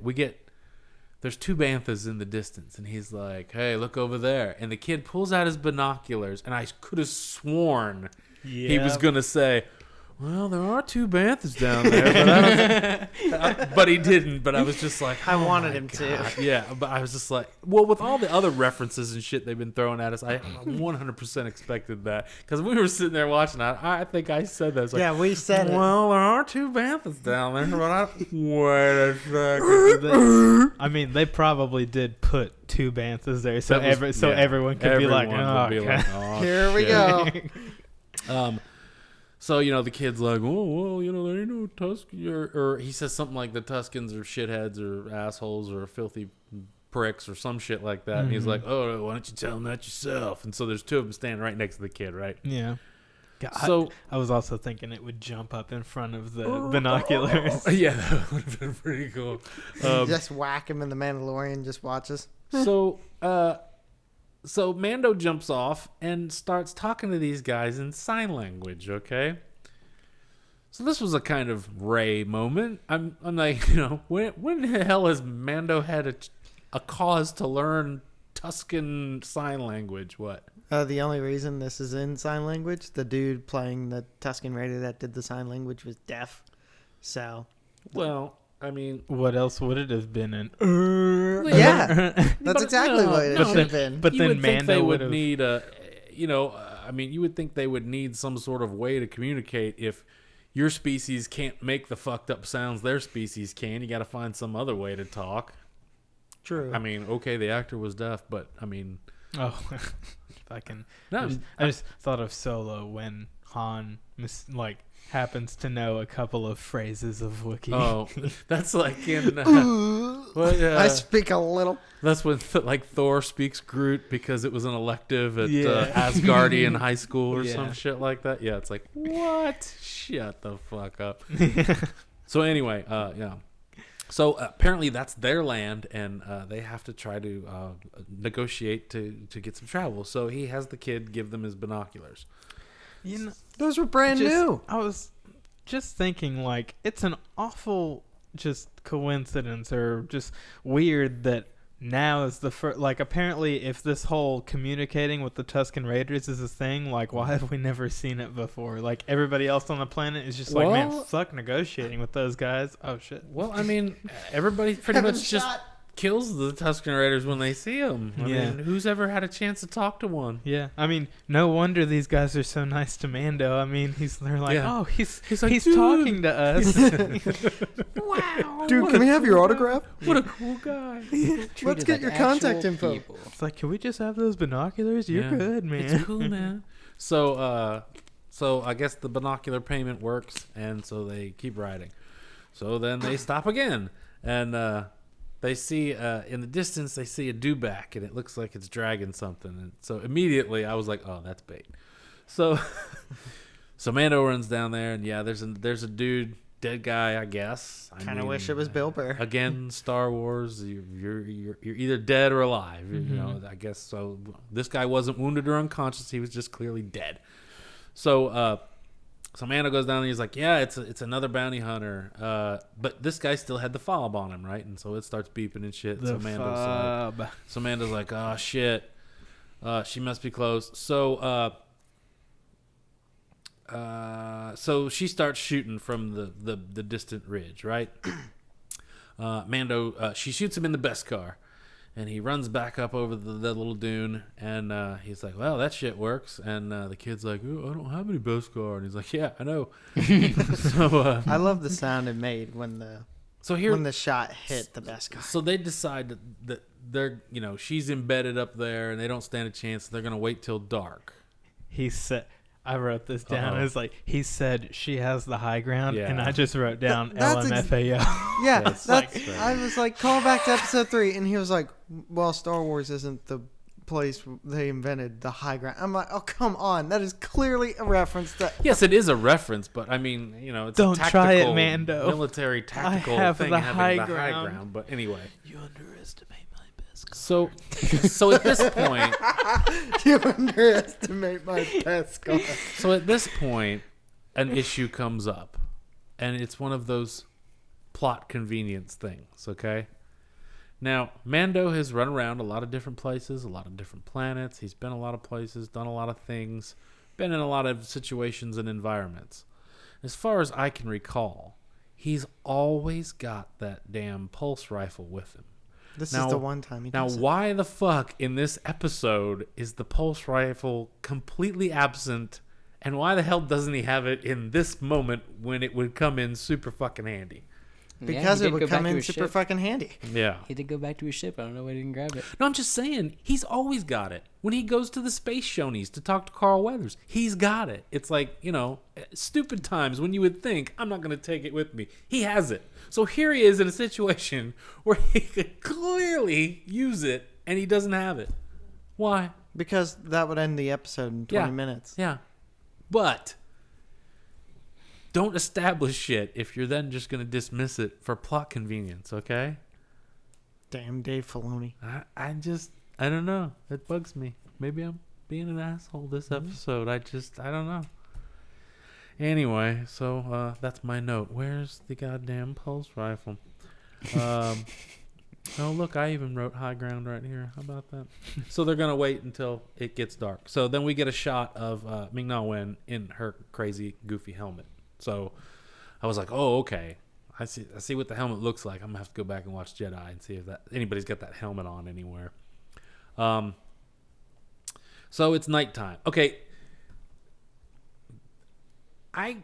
there's two banthas in the distance, and he's like, hey, look over there. And the kid pulls out his binoculars, and I could have sworn he was going to say, well, there are two banthas down there. But he didn't. But I was just like, I oh wanted my him God. to. Yeah, but I was just like, well, with all the other references and shit they've been throwing at us, I 100% expected that. Because we were sitting there watching that. I think I said that. Like, Yeah, we said it. well, there are two banthas down there. But wait a second. I mean, they probably did put two banthas there, so That was- yeah, everyone could be like, everyone would be okay. like, oh, Here we shit." go. So, the kid's like, well, there ain't no Tusken. Or he says something like the Tuskens are shitheads or assholes or filthy pricks or some shit like that. And he's like, oh, why don't you tell him that yourself? And so there's two of them standing right next to the kid, right? Yeah. God, So, I was also thinking it would jump up in front of the binoculars. yeah, that would have been pretty cool. Just whack him, and the Mandalorian just watches. So Mando jumps off and starts talking to these guys in sign language, okay? So this was a kind of Ray moment. I'm like, when the hell has Mando had a cause to learn Tusken sign language? What? The only reason this is in sign language, the dude playing the Tusken Raider that did the sign language was deaf. So, Well, I mean, What else would it have been in? yeah, that's But exactly no, what it no, should have been. But you then would think they Mando would would've- need you would think they would need some sort of way to communicate if your species can't make the fucked up sounds their species can. You got to find some other way to talk. True. I mean, okay, the actor was deaf, but I mean, Oh, fucking! no, I just thought of Solo when Han happens to know a couple of phrases of Wookiee. oh, that's like in. I speak a little. That's when Thor speaks Groot because it was an elective at Yeah. Asgardian high school or Yeah. some shit like that. Yeah, it's like, what? Shut the fuck up. So anyway, yeah. So apparently that's their land, and they have to try to negotiate to get some travel. So he has the kid give them his binoculars. Those were brand new. I was just thinking, it's an awful just coincidence or just weird that now is the first. Apparently, if this whole communicating with the Tusken Raiders is a thing, why have we never seen it before? Everybody else on the planet is just man, Well- fuck negotiating with those guys. Oh shit. Well, I mean, everybody pretty Heaven much just shot. kills the Tusken Raiders when they see them. I Yeah. mean, who's ever had a chance to talk to one? Yeah, I mean, no wonder these guys are so nice to Mando. I mean, they're like, Yeah. oh, he's like, he's "Dude." talking to us. Wow. Dude, can we have your autograph? What a cool guy. Let's get your contact info. It's like, can we just have those binoculars? You're Yeah. good, man. It's cool, man. So I guess the binocular payment works, and so they keep riding. So then they stop again, and they see in the distance they see a dewback, and it looks like it's dragging something. And so immediately I was like, oh, that's bait. So so Mando runs down there, and yeah, there's a dude, dead guy, I guess. Kind of wish it was Bill Burr. Again, Star Wars, you're either dead or alive. I guess so. This guy wasn't wounded or unconscious; he was just clearly dead. So, so Mando goes down and he's like, "Yeah, it's another bounty hunter." But this guy still had the fob on him, right? And so it starts beeping and shit. The So Mando's like, "Oh shit, she must be close." So she starts shooting from the distant ridge, right? Mando, she shoots him in the Beskar, And he runs back up over the little dune, and he's like, well, that shit works. And the kid's like, oh, I don't have any Beskar. And he's like, yeah, I know. So I love the sound it made when the shot hit the Beskar. So they decide that they're, she's embedded up there, and they don't stand a chance. They're going to wait till dark. He said, I wrote this down. It's like, he said she has the high ground, Yeah. and I just wrote down That's LMFAO. Yeah, That's that's. right. I was like, call back to episode 3, and he was like, well, Star Wars isn't the place they invented the high ground. I'm like, oh, come on. That is clearly a reference to... Yes, it is a reference, but I mean, it's Don't a tactical, try it, Mando. military tactical have thing the having high the high ground. ground. But anyway, You underestimate my Beskar. so at this point, You underestimate my Beskar. so at this point, an issue comes up, and it's one of those plot convenience things. Okay. Now, Mando has run around a lot of different places, a lot of different planets. He's been a lot of places, done a lot of things, been in a lot of situations and environments. As far as I can recall, he's always got that damn pulse rifle with him. This Now- is the one time he Now, does it. why the fuck in this episode is the pulse rifle completely absent, and why the hell doesn't he have it in this moment when it would come in super fucking handy? Because he it did would go back come to in his super ship. fucking handy. Yeah. He did go back to his ship. I don't know why he didn't grab it. No, I'm just saying, he's always got it. When he goes to the space shonies to talk to Carl Weathers, he's got it. It's like, stupid times when you would think, I'm not going to take it with me. He has it. So here he is in a situation where he could clearly use it, and he doesn't have it. Why? Because that would end the episode in 20 minutes. Yeah. But don't establish shit if you're then just going to dismiss it for plot convenience, okay? Damn Dave Filoni. I don't know. It bugs me. Maybe I'm being an asshole this episode. I don't know. Anyway, so that's my note. Where's the goddamn pulse rifle? Oh, look, I even wrote high ground right here. How about that? So they're going to wait until it gets dark. So then we get a shot of Ming-Na Wen in her crazy, goofy helmet. So I was like, oh, okay. I see what the helmet looks like. I'm going to have to go back and watch Jedi and see if anybody's got that helmet on anywhere. So it's nighttime. Okay. I'm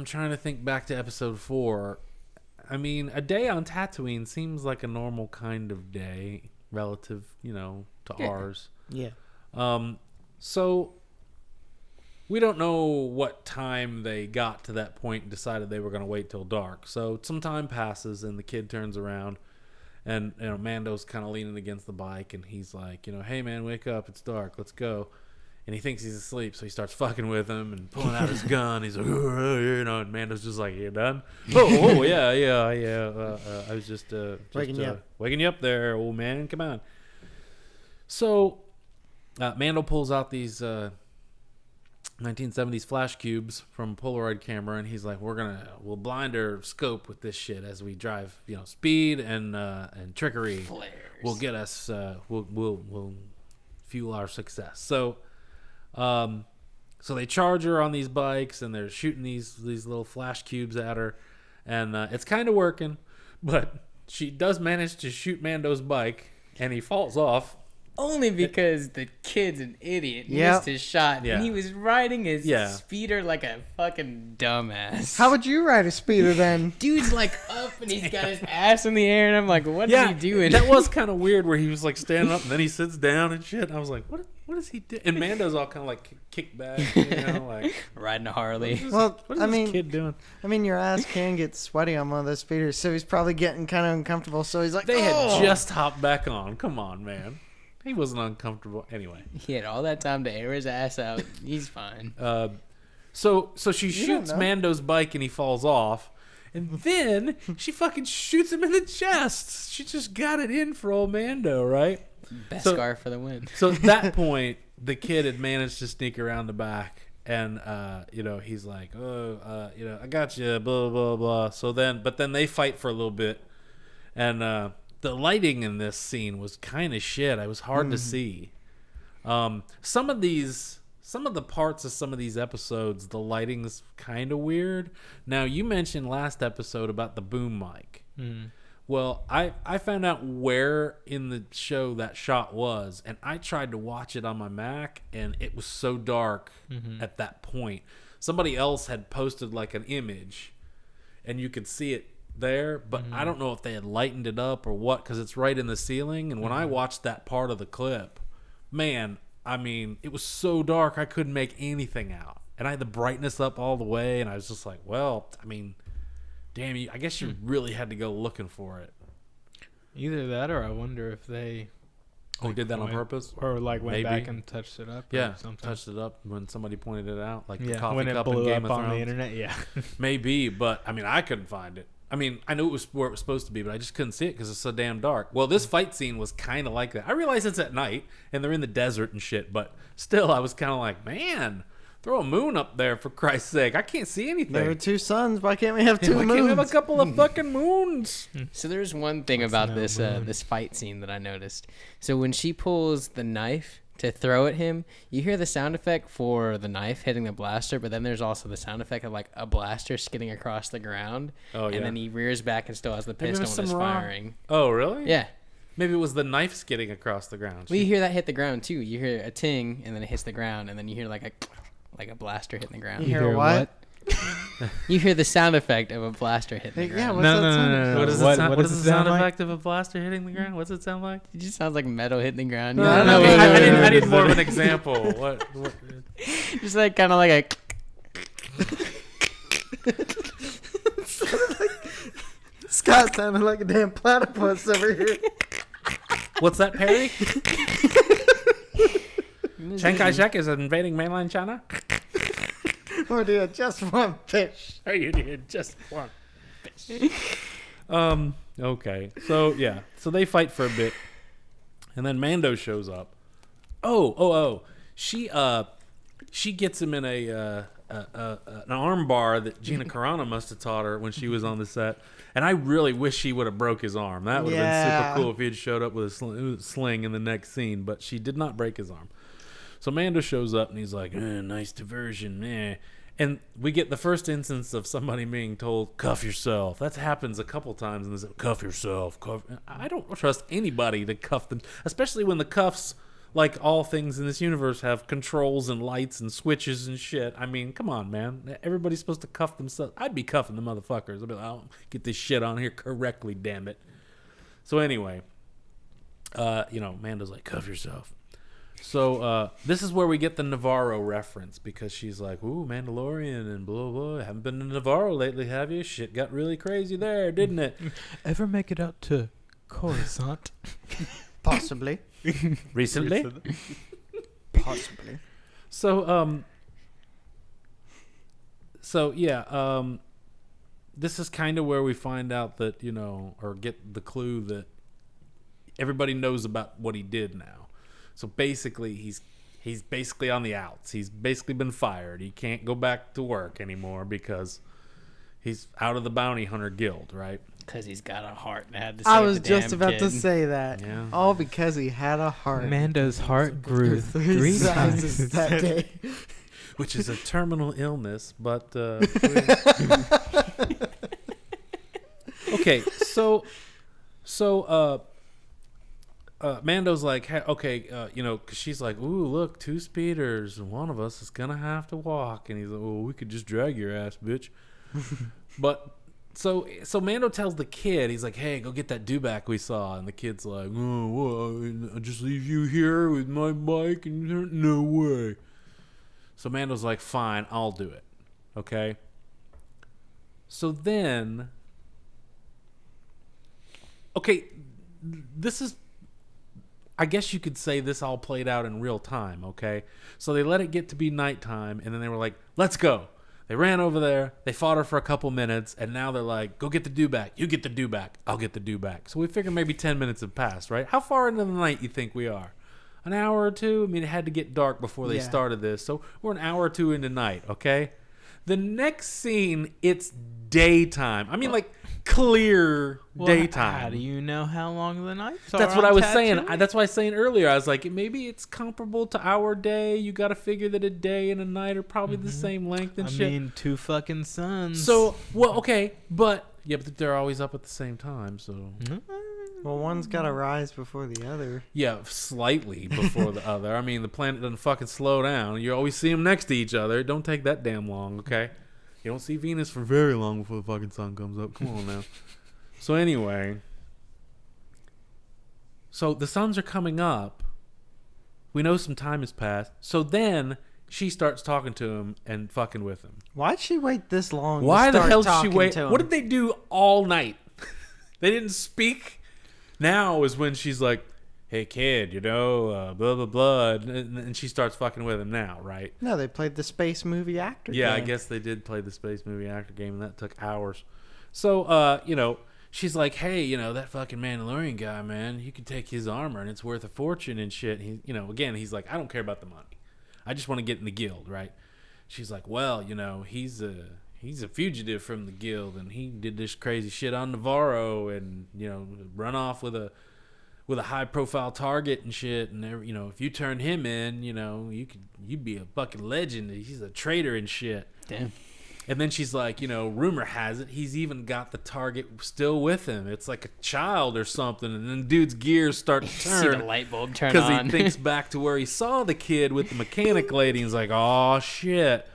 trying to think back to episode 4. I mean, a day on Tatooine seems like a normal kind of day relative, to ours. Yeah. So we don't know what time they got to that point and decided they were going to wait till dark. So some time passes and the kid turns around and Mando's kind of leaning against the bike and he's like, hey man, wake up, it's dark, let's go. And he thinks he's asleep, so he starts fucking with him and pulling out his gun. He's like, and Mando's just like, you done? Oh, yeah. I was just waking you up there, old man. Come on. So Mando pulls out these 1970s flash cubes from a Polaroid camera, and he's like, we'll blind our scope with this shit as we drive, speed and trickery. Flares. Will get us, we'll fuel our success. So they charge her on these bikes, and they're shooting these little flash cubes at her, and it's kind of working, but she does manage to shoot Mando's bike, and he falls off. Only because the kid's an idiot. Yep. Missed his shot. Yeah. And he was riding his Yeah. speeder like a fucking dumbass. How would you ride a speeder then? Dude's like up and he's got his ass in the air, and I'm like, what is he doing? That was kind of weird where he was like standing up and then he sits down and shit. And I was like, what is he doing? And Mando's all kind of like kicked back, like Riding a Harley. Well, what is I this mean, kid doing? your ass can get sweaty on one of those speeders, so he's probably getting kind of uncomfortable. So he's like, They oh. had just hopped back on. Come on, man. He wasn't uncomfortable anyway. He had all that time to air his ass out. He's fine. So she You shoots don't know. Mando's bike and he falls off. And then she fucking shoots him in the chest. She just got it in for old Mando, right? Best So- scar for the win. So at that point, the kid had managed to sneak around the back. And, he's like, I got you, blah, blah, blah. So then they fight for a little bit. And the lighting in this scene was kind of shit. It was hard to see. Some of the parts of some of these episodes, the lighting's kind of weird. Now, you mentioned last episode about the boom mic. Well, I found out where in the show that shot was, and I tried to watch it on my Mac, and it was so dark at that point. Somebody else had posted like an image, and you could see it there, but I don't know if they had lightened it up or what, because it's right in the ceiling. And when I watched that part of the clip, man, I mean, it was so dark I couldn't make anything out. And I had the brightness up all the way, and I was just like, well, I mean, damn, I guess you really had to go looking for it. Either that, or I wonder if they did that on purpose? Or like went Maybe. back and touched it up. Yeah, or something. touched it up when somebody pointed it out, like the coffee when it cup in blew Game up of on Thrones. the internet. Yeah, Maybe, but I mean, I couldn't find it. I mean, I knew it was where it was supposed to be, but I just couldn't see it because it's so damn dark. Well, this fight scene was kind of like that. I realize it's at night and they're in the desert and shit, but still, I was kind of like, man, throw a moon up there for Christ's sake. I can't see anything. There are two suns. Why can't we have two Why moons? can't we have a couple of fucking moons? So there's one thing What's about no this moon? this fight scene that I noticed. So when she pulls the knife to throw at him, you hear the sound effect for the knife hitting the blaster, but then there's also the sound effect of like a blaster skidding across the ground. Oh, yeah. And then he rears back and still has the Maybe pistol there's and is some raw- firing. Oh, really? Yeah. Maybe it was the knife skidding across the ground. Well, you hear that hit the ground too. You hear a ting, and then it hits the ground, and then you hear like a blaster hitting the ground. You hear what? You hear the sound effect of a blaster hitting the Yeah, ground. what's No, that no, sound no, effect? no. What does What- it sound, what what does is it the sound sound like? effect of a blaster hitting the ground? What's it sound like? It just sounds like metal hitting the ground. No, You know? no, Okay, no, I no, need no, more of an example. What? Just like kind of like Scott sounded like a damn platypus over here. What's that, Perry? a Chiang Kai-shek is invading mainland China? Or do it just one fish. Or you did just one fish. Okay. So, yeah. So they fight for a bit. And then Mando shows up. Oh. She gets him in an arm bar that Gina Carano must have taught her when she was on the set. And I really wish she would have broke his arm. That would have been super cool if he had showed up with a sling in the next scene. But she did not break his arm. So Mando shows up and he's like, nice diversion, And we get the first instance of somebody being told, cuff yourself. That happens a couple times in this. Cuff yourself. I don't trust anybody to cuff them, especially when the cuffs, like all things in this universe, have controls and lights and switches and shit. I mean, come on, man. Everybody's supposed to cuff themselves. I'd be cuffing the motherfuckers. I'd be like, I'll get this shit on here correctly, damn it. So anyway, Mando's like, cuff yourself. So this is where we get the Navarro reference, because she's like, ooh, Mandalorian and blah, blah. Haven't been to Navarro lately, have you? Shit got really crazy there, didn't it? ever make it out to Coruscant? Possibly. Recently? Possibly. So, this is kind of where we find out that, or get the clue that everybody knows about what he did now. So basically, he's basically on the outs. He's basically been fired. He can't go back to work anymore because he's out of the bounty hunter guild, right? because he's got a heart and had to save I was the just damn about kid. to say that. Yeah. All because he had a heart. Mando's heart grew three sizes times. that day. Which is a terminal illness, but okay. So Mando's like, hey, okay, because she's like, ooh, look, 2 speeders, and one of us is gonna have to walk, and he's like, oh, we could just drag your ass, bitch. But so Mando tells the kid, he's like, hey, go get that dewback we saw, and the kid's like, oh, well, I'll just leave you here with my bike, and no way. So Mando's like, fine, I'll do it. Okay? So then... Okay, this is... I guess you could say this all played out in real time, okay? So they let it get to be nighttime, and then they were like, let's go. They ran over there, they fought her for a couple minutes, and now they're like, go get the dewback. You get the dewback. I'll get the dewback. So we figure maybe 10 minutes have passed, right? How far into the night you think we are? An hour or two? I mean, it had to get dark before they started this. So we're an hour or two into night, okay? The next scene, it's daytime. I mean, like, clear daytime. How do you know how long the nights are? That's what on I was Tatooine? saying. That's why I was saying earlier. I was like, maybe it's comparable to our day. You got to figure that a day and a night are probably the same length and I shit. mean, 2 fucking suns. So, well, okay, but Yeah, but they're always up at the same time, so... Well, one's got to rise before the other. Yeah, slightly before the other. I mean, the planet doesn't fucking slow down. You always see them next to each other. It don't take that damn long, okay? You don't see Venus for very long before the fucking sun comes up. Come on now. So anyway... So the suns are coming up. We know some time has passed. So then she starts talking to him and fucking with him. Why'd she wait this long? Why to the start hell did she talking wait? to him? What did they do all night? They didn't speak. Now is when she's like, "Hey kid, blah blah blah," and she starts fucking with him now, right? No, they played the space movie actor. Yeah, I game. guess they did play the space movie actor game, and that took hours. So, she's like, "Hey, that fucking Mandalorian guy, man, you could take his armor, and it's worth a fortune and shit." He, again, he's like, "I don't care about the money. I just want to get in the guild, right?" She's like, "Well, he's a fugitive from the guild, and he did this crazy shit on Navarro, and run off with a high profile target and shit. And if you turn him in, you'd be a fucking legend. He's a traitor and shit." Damn. And then she's like, rumor has it he's even got the target still with him. It's like a child or something. And then dude's gears start to turn. See the light bulb turn because on. he thinks back to where he saw the kid with the mechanic lady. And he's like, "Oh shit."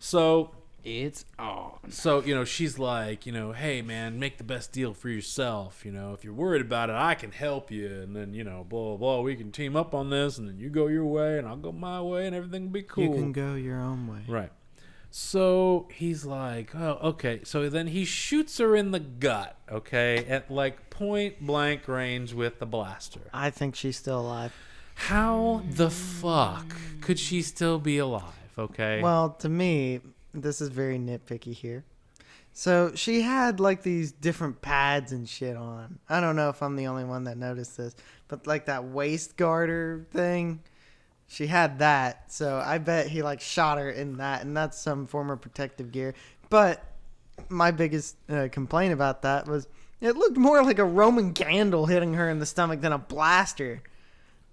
So it's on. So, she's like, "Hey man, make the best deal for yourself. If you're worried about it, I can help you. And then, blah, blah, blah, we can team up on this. And then you go your way and I'll go my way and everything will be cool." You can go your own way. Right. So he's like, "Oh, okay." So then he shoots her in the gut, okay, at like point blank range with the blaster. I think she's still alive. How the fuck could she still be alive, okay? Well, to me, this is very nitpicky here. So she had like these different pads and shit on. I don't know if I'm the only one that noticed this, but like that waist garter thing, she had that. So I bet he like shot her in that, and that's some form of protective gear. But my biggest complaint about that was it looked more like a Roman candle hitting her in the stomach than a blaster.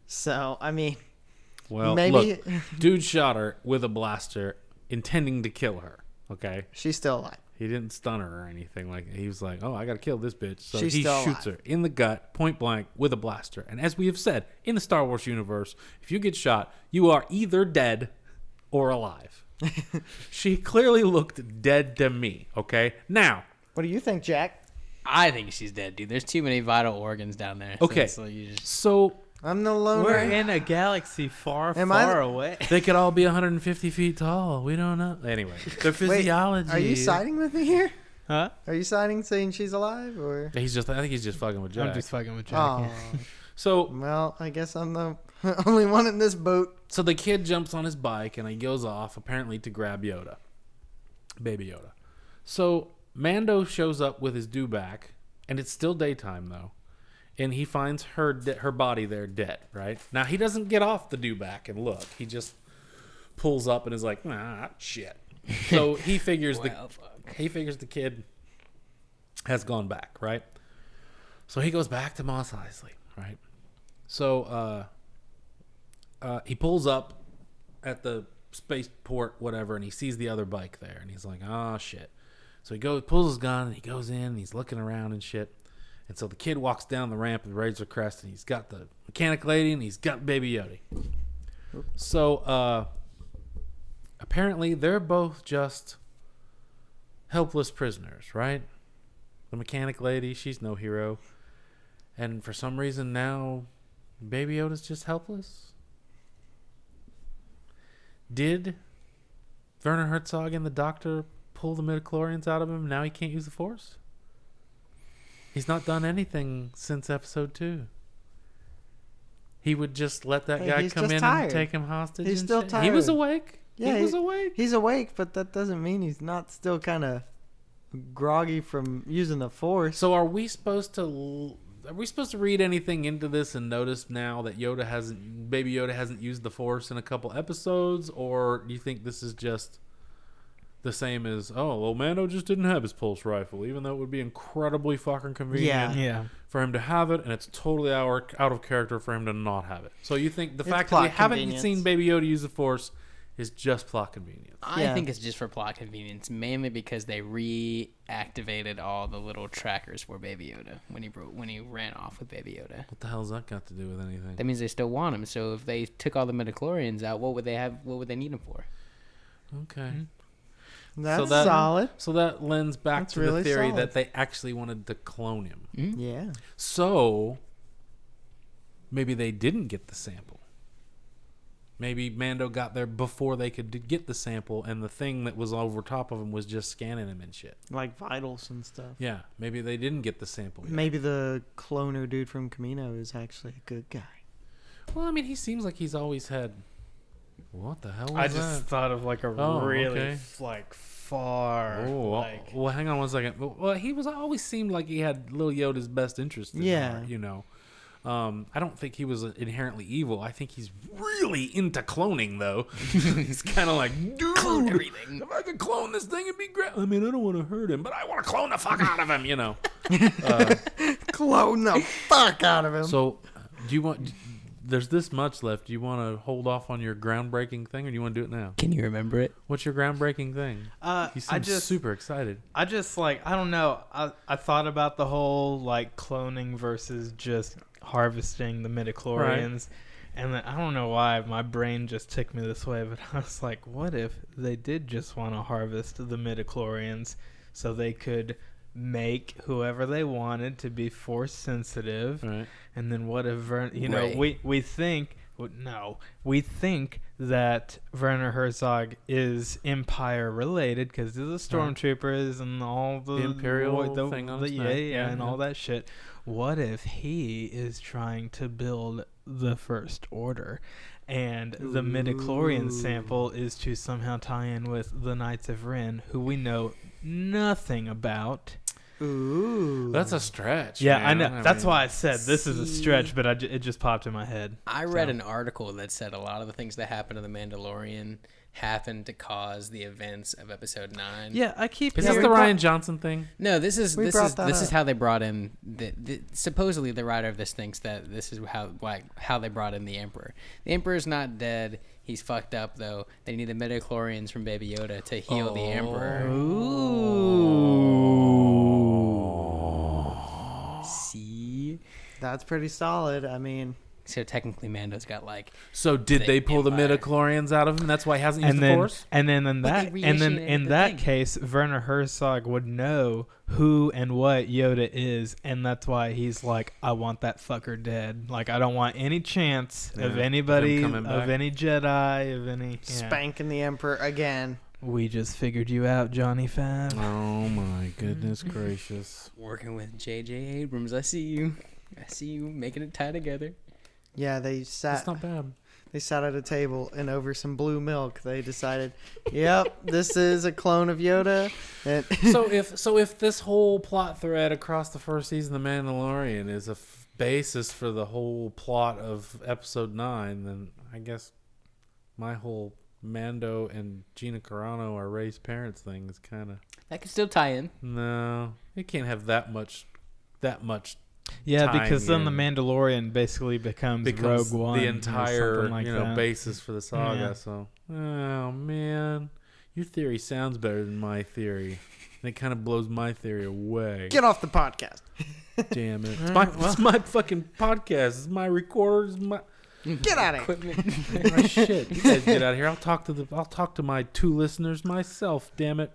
So, I mean, well, maybe look, dude shot her with a blaster intending to kill her, okay? she's still alive. He didn't stun her or anything. Like, he was like, "Oh, I gotta kill this bitch." So She's he still shoots alive. her in the gut, point blank, with a blaster. And as we have said, in the Star Wars universe, if you get shot, you are either dead or alive. She clearly looked dead to me, okay? Now, What do you think, Jack? I think she's dead, dude. There's too many vital organs down there. Okay. So you just... so I'm the loner. We're in a galaxy far, Am I far the- away. they could all be 150 feet tall. We don't know. Anyway, their Wait, physiology. are you siding with me here? Huh? Are you siding saying she's alive, or? I think he's just fucking with Jack. I'm just fucking with Jack. Oh, So well, I guess I'm the only one in this boat. So the kid jumps on his bike and he goes off, apparently to grab Yoda. Baby Yoda. So Mando shows up with his dewback, and it's still daytime, though. And he finds her body there dead, right? Now, he doesn't get off the dewback and look. He just pulls up and is like, "Ah, shit." So he figures he figures the kid has gone back, right? So he goes back to Mos Eisley, right? So he pulls up at the spaceport, whatever, and he sees the other bike there, and he's like, "Oh shit!" So he pulls his gun, and he goes in, and he's looking around and shit. And so the kid walks down the ramp with Razor Crest, and he's got the mechanic lady, and he's got Baby Yoda. So apparently they're both just helpless prisoners, right? The mechanic lady, she's no hero. And for some reason now, Baby Yoda's just helpless. Did Werner Herzog and the Doctor pull the midichlorians out of him? Now he can't use the Force? He's not done anything since episode 2. He would just let that Hey, guy he's come just in tired. and take him hostage. He's and still shit. He was tired. awake. Yeah, he was awake. He's awake, but that doesn't mean he's not still kind of groggy from using the Force. So are we supposed to read anything into this and notice now that Baby Yoda hasn't used the Force in a couple episodes, or do you think this is just the same as, oh, well, Mando just didn't have his pulse rifle, even though it would be incredibly fucking convenient Yeah. for him to have it, and it's totally out of character for him to not have it. So you think the It's fact that we plot haven't convenience. seen Baby Yoda use the Force is just plot convenience. I think it's just for plot convenience, mainly because they reactivated all the little trackers for Baby Yoda when he ran off with Baby Yoda. What the hell's that got to do with anything? That means they still want him. So if they took all the midichlorians out, what would they have? What would they need him for? Okay. That's solid. So that lends back That's to really the theory solid. that they actually wanted to clone him. Yeah. So maybe they didn't get the sample. Maybe Mando got there before they could get the sample, and the thing that was over top of him was just scanning him and shit. Like vitals and stuff. Yeah, maybe they didn't get the sample yet. Maybe the cloner dude from Camino is actually a good guy. Well, I mean, he seems like he's always had... What the hell was I that? just thought of like a really like far. Oh, like, well, hang on one second. Well, he always seemed like he had little Yoda's best interest in heart, you know. I don't think he was inherently evil. I think he's really into cloning, though. He's kind of like, dude, Clone everything. if I could clone this thing, it'd be great. I mean, I don't want to hurt him, but I want to clone the fuck out of him, you know. Clone the fuck out of him. So, do you want... There's this much left. Do you want to hold off on your groundbreaking thing, or do you want to do it now? Can you remember it? What's your groundbreaking thing? You seem super excited. I just like, I don't know. I thought about the whole like cloning versus just harvesting the midichlorians. And then, I don't know why my brain just took me this way, but I was like, what if they did just want to harvest the midichlorians so they could make whoever they wanted to be force sensitive? Right. And then what if we think that Werner Herzog is Empire related because of the stormtroopers and all the Imperial thing on his neck. and all that shit. What if he is trying to build the First Order, and the midichlorian sample is to somehow tie in with the Knights of Ren, who we know nothing about? Ooh. That's a stretch. Yeah, man. I know. That's why I said this is a stretch, but it just popped in my head. I read an article that said a lot of the things that happened to the Mandalorian happened to cause the events of Episode 9. Yeah, I keep. Is this the Ryan Johnson thing? No, this is up. how they brought in supposedly the writer of this thinks that this is how they brought in the Emperor. The Emperor's not dead. He's fucked up though. They need the midichlorians from Baby Yoda to heal the Emperor. See? That's pretty solid. I mean, So technically Mando's got like So did the they pull the Empire. midichlorians out of him? That's why he hasn't used the Force? And then in But they reissued the thing. case, Werner Herzog would know who and what Yoda is, and that's why he's like, I want that fucker dead. Like, I don't want any chance of anybody, Him coming of back. any Jedi, of any... spanking the Emperor again. We just figured you out, Johnny Five. Oh my goodness gracious. working with J.J. Abrams. I see you making it tie together. Yeah, they That's sat not bad. at a table, and over some blue milk, they decided, yep, this is a clone of Yoda. And So if this whole plot thread across the first season of The Mandalorian is a basis for the whole plot of Episode 9, then I guess my whole Mando and Gina Carano are Rey's parents thing is kind of... That could still tie in. No, it can't have that much Yeah, tying because then the in. Mandalorian basically becomes Rogue One. the or entire something like that. basis for the saga. Yeah. So, oh man, your theory sounds better than my theory, and it kind of blows my theory away. get off the podcast. Damn it! It's my fucking podcast. It's my recorder. It's my Get out of here. Equipment. my shit. You guys get out of here. I'll talk to my 2 listeners myself. Damn it.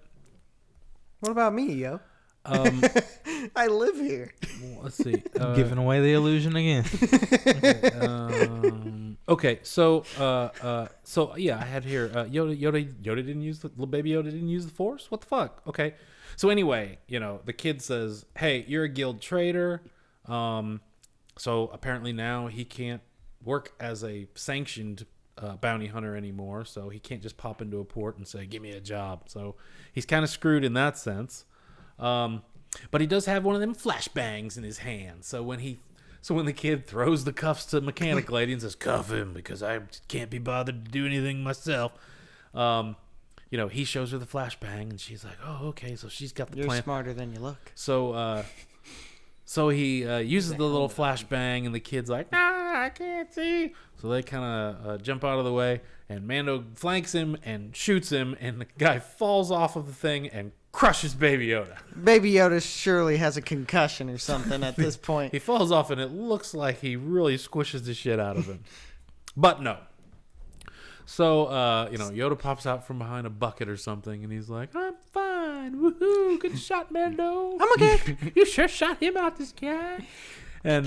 What about me, yo? I live here. Let's see. Giving away the illusion again. Okay, so yeah, I had here Yoda didn't use little baby Yoda didn't use the Force. What the fuck? Okay, so anyway, the kid says, "Hey, you're a guild traitor." So apparently now he can't work as a sanctioned bounty hunter anymore. So he can't just pop into a port and say, "Give me a job." So he's kind of screwed in that sense. But he does have one of them flashbangs in his hand. So when the kid throws the cuffs to mechanic lady and says, "Cuff him because I can't be bothered to do anything myself," he shows her the flashbang and she's like, "Oh, okay." So she's got the You're plan. smarter than you look. So he uses the little flashbang and the kid's like, "Ah!" I can't see. So they kind of jump out of the way, and Mando flanks him and shoots him, and the guy falls off of the thing and crushes Baby Yoda. Baby Yoda surely has a concussion or something at this point. He falls off, and it looks like he really squishes the shit out of him. But no. So, Yoda pops out from behind a bucket or something, and he's like, I'm fine. Woohoo. Good shot, Mando. I'm okay. You sure shot him out, this guy. And,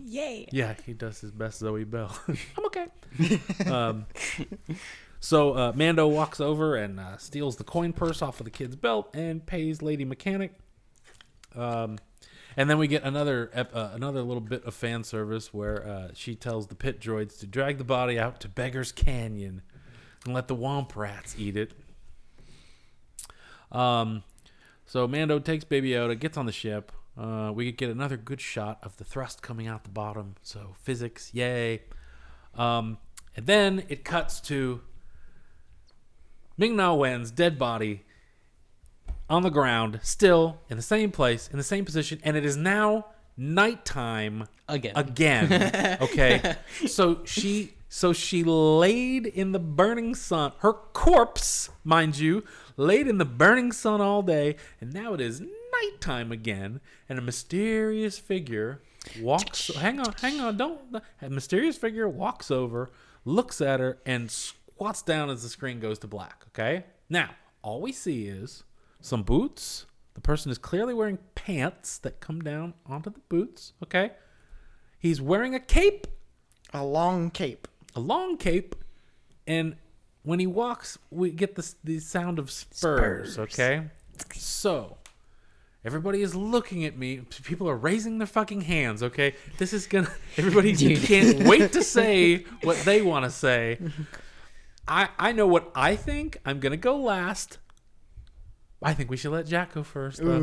Yeah. yeah, he does his best Zoe Bell. I'm okay. So Mando walks over and steals the coin purse off of the kid's belt and pays Lady Mechanic. And then we get another little bit of fan service where she tells the pit droids to drag the body out to Beggar's Canyon and let the Womp Rats eat it. So Mando takes Baby Yoda, gets on the ship. We get another good shot of the thrust coming out the bottom. So physics, yay. And then it cuts to Ming-Na Wen's dead body on the ground, still in the same place, in the same position, and it is now nighttime again. Okay, so she laid in the burning sun. Her corpse, mind you, laid in the burning sun all day, and now it is nighttime again, and a mysterious figure walks. Hang on, don't. A mysterious figure walks over, looks at her, and squats down as the screen goes to black. Okay, now all we see is some boots. The person is clearly wearing pants that come down onto the boots. Okay, he's wearing a cape, A long cape. and when he walks, we get the sound of spurs. Okay, so everybody is looking at me. People are raising their fucking hands. Okay, this is gonna. Everybody can't wait to say what they want to say. I know what I think. I'm gonna go last. I think we should let Jack go first, though.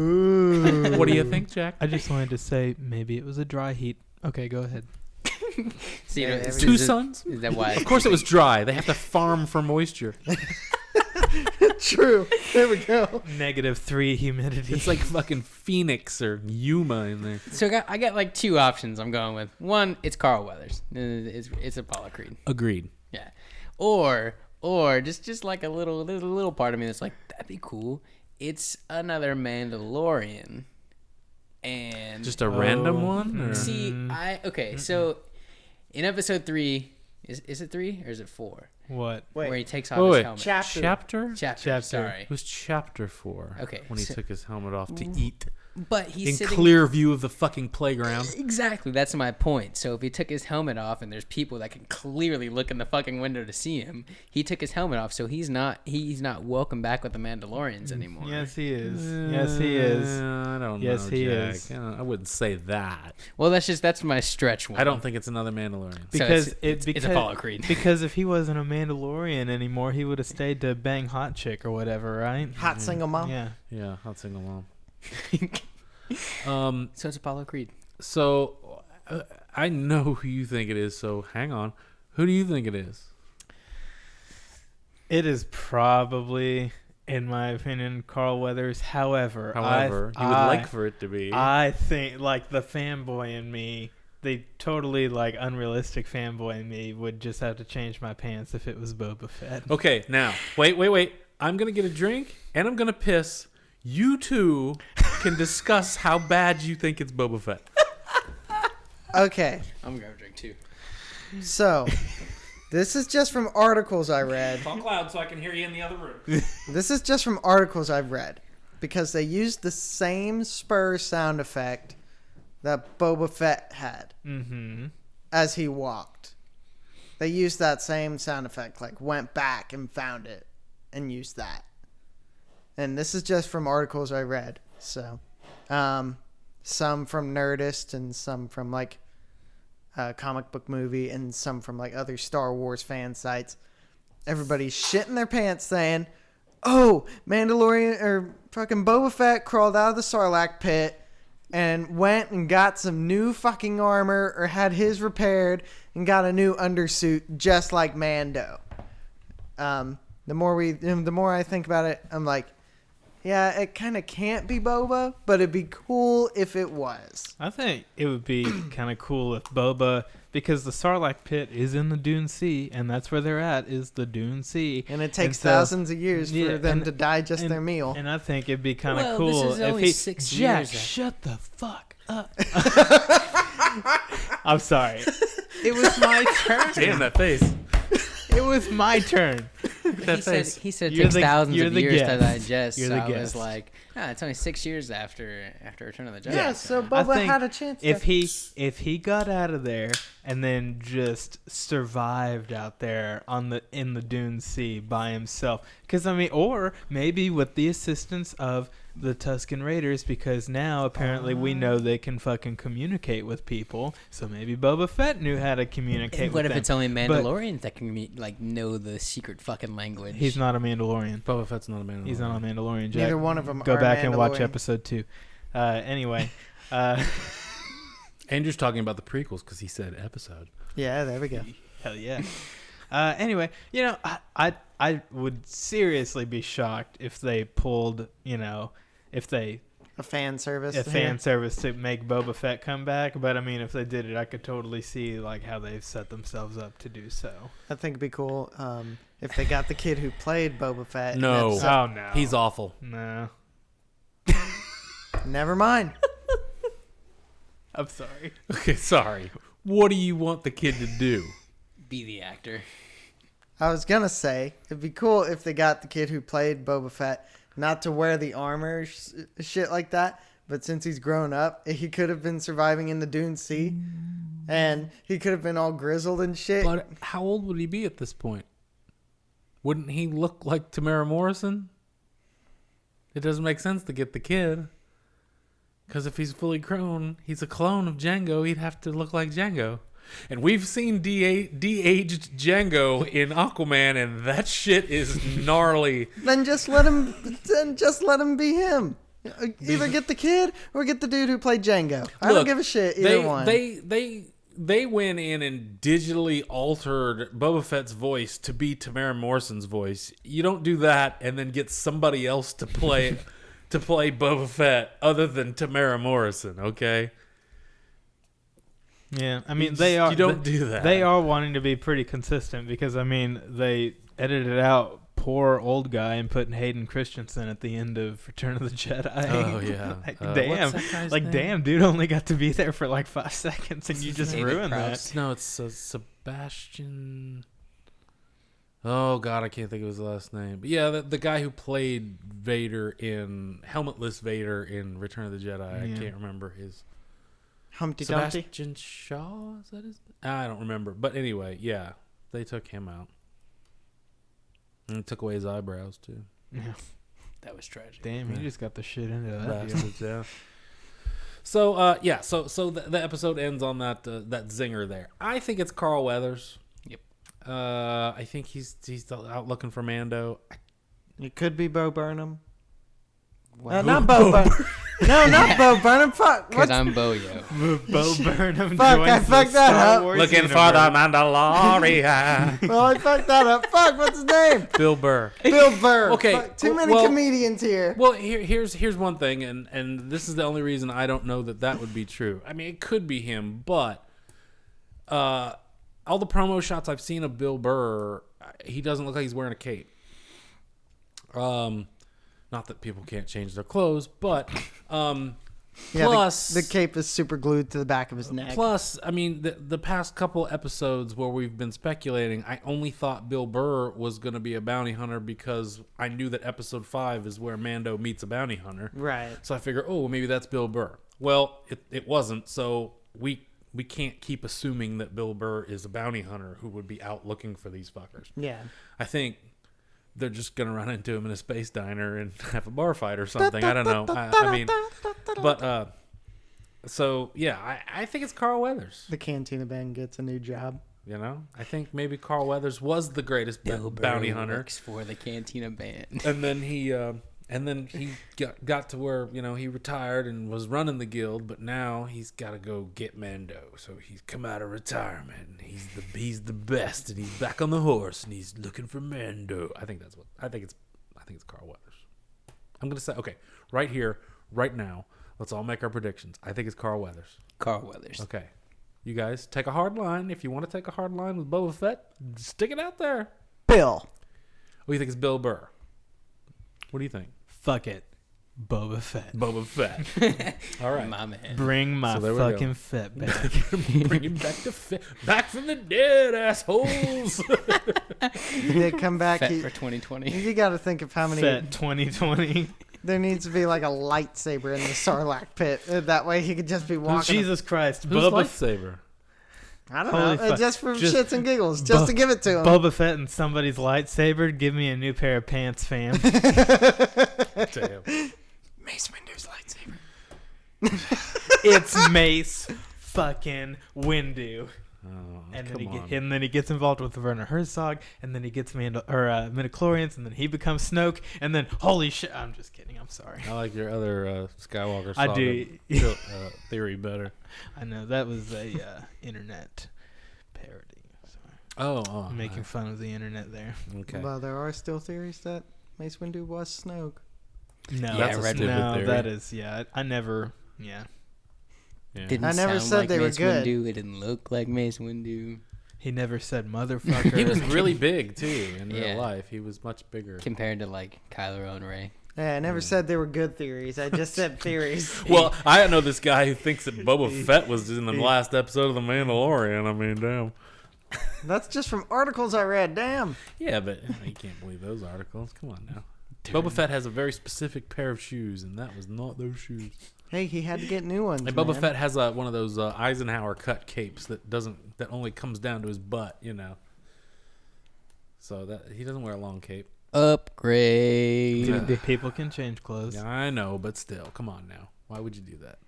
What do you think, Jack? I just wanted to say maybe it was a dry heat. Okay, go ahead. See, is Two it- suns? Is that why? Of course it was dry. They have to farm for moisture. True. There we go. -3 humidity. It's like fucking Phoenix or Yuma in there. So I got like two options I'm going with. One, it's Carl Weathers. It's Apollo Creed. Agreed. Yeah. Or just like a little part of me that's like, that'd be cool. It's another Mandalorian. And Just a random one? Or? see, so in episode 3, is it 3 or is it 4? What? Where he Wait. takes off his helmet. Chapter. Chapter. Sorry. It was chapter 4. Okay, When he so- took his helmet off to eat. But he's In sitting clear view of the fucking playground. Exactly, that's my point. So if he took his helmet off and there's people that can clearly look in the fucking window to see him, he took his helmet off, so he's not welcome back with the Mandalorians anymore. Yes, he is. Yes, he is. I don't know, Yes, he Jack. is. I wouldn't say that. Well, that's my stretch one. I don't think it's another Mandalorian. Because it's Apollo Creed. Because if he wasn't a Mandalorian anymore, he would have stayed to bang hot chick or whatever, right? Hot single mom. Yeah. Yeah, hot single mom. So it's Apollo Creed. So I know who you think it is. So hang on. Who do you think it is? It is probably, in my opinion, Carl Weathers. However, You would like for it to be. I think, like, the fanboy in me, the totally, like, unrealistic fanboy in me would just have to change my pants if it was Boba Fett. Okay, now wait. I'm gonna get a drink and I'm gonna piss. You two can discuss how bad you think it's Boba Fett. Okay. I'm gonna grab a drink too. So, this is just from articles I read. Talk loud so I can hear you in the other room. This is just from articles I've read. Because they used the same spur sound effect that Boba Fett had as he walked. They used that same sound effect, like went back and found it and used that. And this is just from articles I read. So, some from Nerdist and some from like Comic Book Movie and some from like other Star Wars fan sites. Everybody's shitting their pants saying, "Oh, Mandalorian or fucking Boba Fett crawled out of the Sarlacc pit and went and got some new fucking armor or had his repaired and got a new undersuit just like Mando." The more I think about it, I'm like, yeah, it kind of can't be Boba, but it'd be cool if it was. I think it would be kind of cool if Boba, because the Sarlacc pit is in the Dune Sea, and that's where they're at, is the Dune Sea. And it takes so- thousands of years Yeah, for them and- to digest their meal. And I think it'd be kind of Well, cool this is only if he 6 Jack, years. shut the fuck up. I'm sorry. It was my turn. Damn that face. It was my turn. He said it You're takes the- thousands you're of the years to guest. digest. You're So the I was guest. like, it's only 6 years after Return of the Jedi. Yeah, so I Boba think had a chance to... if he got out of there and then just survived out there in the Dune Sea by himself, because I mean, or maybe with the assistance of the Tusken Raiders, because now apparently we know they can fucking communicate with people. So maybe Boba Fett knew how to communicate And with what if them. it's only Mandalorians that can know the secret fucking language? He's not a Mandalorian. Boba Fett's not a Mandalorian. He's not a Mandalorian. Jack. Neither one of them Go are back and watch Mandalorian. episode 2. Anyway. Andrew's talking about the prequels because he said episode. Yeah, there we go. Hell yeah. Anyway, I would seriously be shocked if they pulled, A fan service. a here. fan service to make Boba Fett come back. But I mean, if they did it, I could totally see like how they've set themselves up to do so. I think it'd be cool if they got the kid who played Boba Fett. in No. episode- Oh no, He's awful. no. Never mind. I'm sorry. Okay, sorry. What do you want the kid to do? Be the actor. I was gonna say it'd be cool if they got the kid who played Boba Fett not to wear the armor, shit like that. But since he's grown up, he could have been surviving in the Dune Sea, and he could have been all grizzled and shit. But how old would he be at this point? Wouldn't he look like Tamara Morrison? It doesn't make sense to get the kid. Because if he's fully grown, he's a clone of Django. He'd have to look like Django. And we've seen de-aged Django in Aquaman, and that shit is gnarly. Then just let him. Then just let him be him. Either get the kid or get the dude who played Django. I don't Look, give a shit either one. They went in and digitally altered Boba Fett's voice to be Tamara Morrison's voice. You don't do that and then get somebody else to play Boba Fett other than Tamara Morrison, okay? Yeah, I mean they are. You don't do that. They are wanting to be pretty consistent because I mean they edited out poor old guy and put Hayden Christensen at the end of Return of the Jedi. Oh yeah. Like, What's damn, that guy's like name? damn, dude only got to be there for like 5 seconds and you just David ruined Prowse. that. No, it's Sebastian. Oh God, I can't think of his last name. But yeah, the guy who played Vader in Helmetless Vader in Return of the Jedi. I Yeah. can't remember his. Humpty Dumpty. Sebastian Shaw, is that his? I don't remember. But anyway, yeah, they took him out. And took away his eyebrows too. Yeah. That was tragic. Damn, Yeah. you just got the shit into that. deal. Bastards, yeah. So yeah, so the episode ends on that that zinger there. I think it's Carl Weathers. Yep. I think he's out looking for Mando. It could be Bo Burnham. What? Not Bo Burnham. No, not Bo Burnham. Fuck. Because What's I'm Boyo. Bo Burnham Fuck, joins I the fucked that Star up. Wars Looking for universe. the Mandalorian. Well, I fucked that up. Fuck, what's his name? Bill Burr. Bill Burr. Okay, Fuck, too many well- comedians here. Well, here's one thing, and this is the only reason I don't know that would be true. I mean, it could be him, but all the promo shots I've seen of Bill Burr, he doesn't look like he's wearing a cape. Not that people can't change their clothes, but Yeah, plus the cape is super glued to the back of his neck. Plus, I mean, the past couple episodes where we've been speculating, I only thought Bill Burr was going to be a bounty hunter because I knew that episode 5 is where Mando meets a bounty hunter. Right. So I figure, oh, maybe that's Bill Burr. Well, it wasn't, so we can't keep assuming that Bill Burr is a bounty hunter who would be out looking for these fuckers. Yeah. I think they're just going to run into him in a space diner and have a bar fight or something. I don't know. I mean, but, so, yeah, I think it's Carl Weathers. The Cantina Band gets a new job. You know? I think maybe Carl Weathers was the greatest Bill Burr bounty hunter. works for the Cantina Band. And then he got to where, you know, he retired and was running the guild, but now he's got to go get Mando. So he's come out of retirement. And he's the best, and he's back on the horse, and he's looking for Mando. I think it's Carl Weathers. I'm going to say, okay, right here, right now, let's all make our predictions. I think it's Carl Weathers. Carl Weathers. Okay. You guys take a hard line. If you want to take a hard line with Boba Fett, stick it out there. Bill. What do you think is Bill Burr? What do you think? Fuck it. Boba Fett. Boba Fett. All right. My man. Bring my So there we fucking go. Fett back. Bring him back to Fett. Back from the dead, assholes. He did come back. Fett for 2020. You got to think of how many. Fett 2020. There needs to be like a lightsaber in the Sarlacc pit. That way he could just be Oh, walking. Jesus Christ. Who's lightsaber? I don't Holy know. fuck. Just for Just shits and giggles. Just to give it to him. Boba Fett and somebody's lightsaber. Give me a new pair of pants, fam. Damn. Mace Windu's lightsaber. It's Mace fucking Windu. Oh, And come on. then he gets involved with Werner Herzog, and then he gets midichlorians, and then he becomes Snoke, and then holy shit! I'm just kidding. I'm sorry. I like your other Skywalker I saga do. theory better. I know that was a internet parody. Sorry. Oh, I'm making fun of the internet there. okay. Well, there are still theories that Mace Windu was Snoke. No, Yeah, That's a Red stupid no, theory. that is I never. Yeah, Yeah. Didn't I never sound said like they were Mace good. Windu. It didn't look like Mace Windu. he never said motherfucker. He was really big too in Yeah. real life. He was much bigger. Compared to like Kylo and Rey. Yeah, I never said they were good theories. I just said theories. Well, I know this guy who thinks that Boba Fett was in the last episode of The Mandalorian. I mean, damn. That's just from articles I read. Damn. Yeah, but you can't believe those articles. Come on now. Boba Fett has a very specific pair of shoes, and that was not those shoes. Hey, he had to get new ones. And Boba man. Fett has one of those Eisenhower cut capes that only comes down to his butt, you know. So that he doesn't wear a long cape. Upgrade. Yeah. People can change clothes. Yeah, I know, but still, come on now. Why would you do that?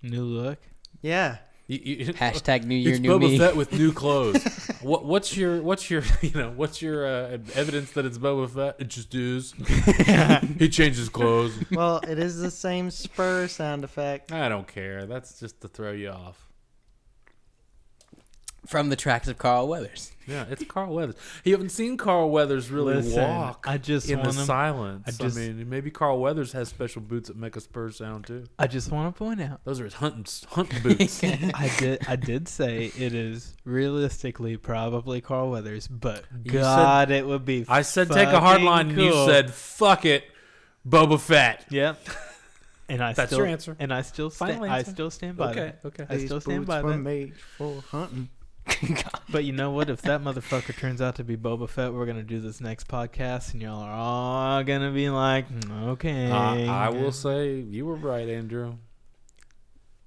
New look. Yeah. Hashtag New Year, It's New Boba Me. Fett with new clothes. what's your evidence that it's Boba Fett? It just is. He changes clothes. Well, it is the same spur sound effect. I don't care. That's just to throw you off. From the tracks of Carl Weathers. Yeah, it's Carl Weathers. You haven't seen Carl Weathers really Listen, walk I just in the want him. silence. I I mean, maybe Carl Weathers has special boots that make a spur sound too. I just want to point out. Those are his hunting boots. I did say it is realistically probably Carl Weathers, but You God, it would be. I said take a hard line, and you cool. said fuck it, Boba Fett. Yep. And That's your answer. And I still stand. Final I answer. still stand by that. Okay. I still stand by were that. made for hunting. But you know what? If that motherfucker turns out to be Boba Fett, we're gonna do this next podcast, and y'all are all gonna be like, okay. I will say you were right, Andrew.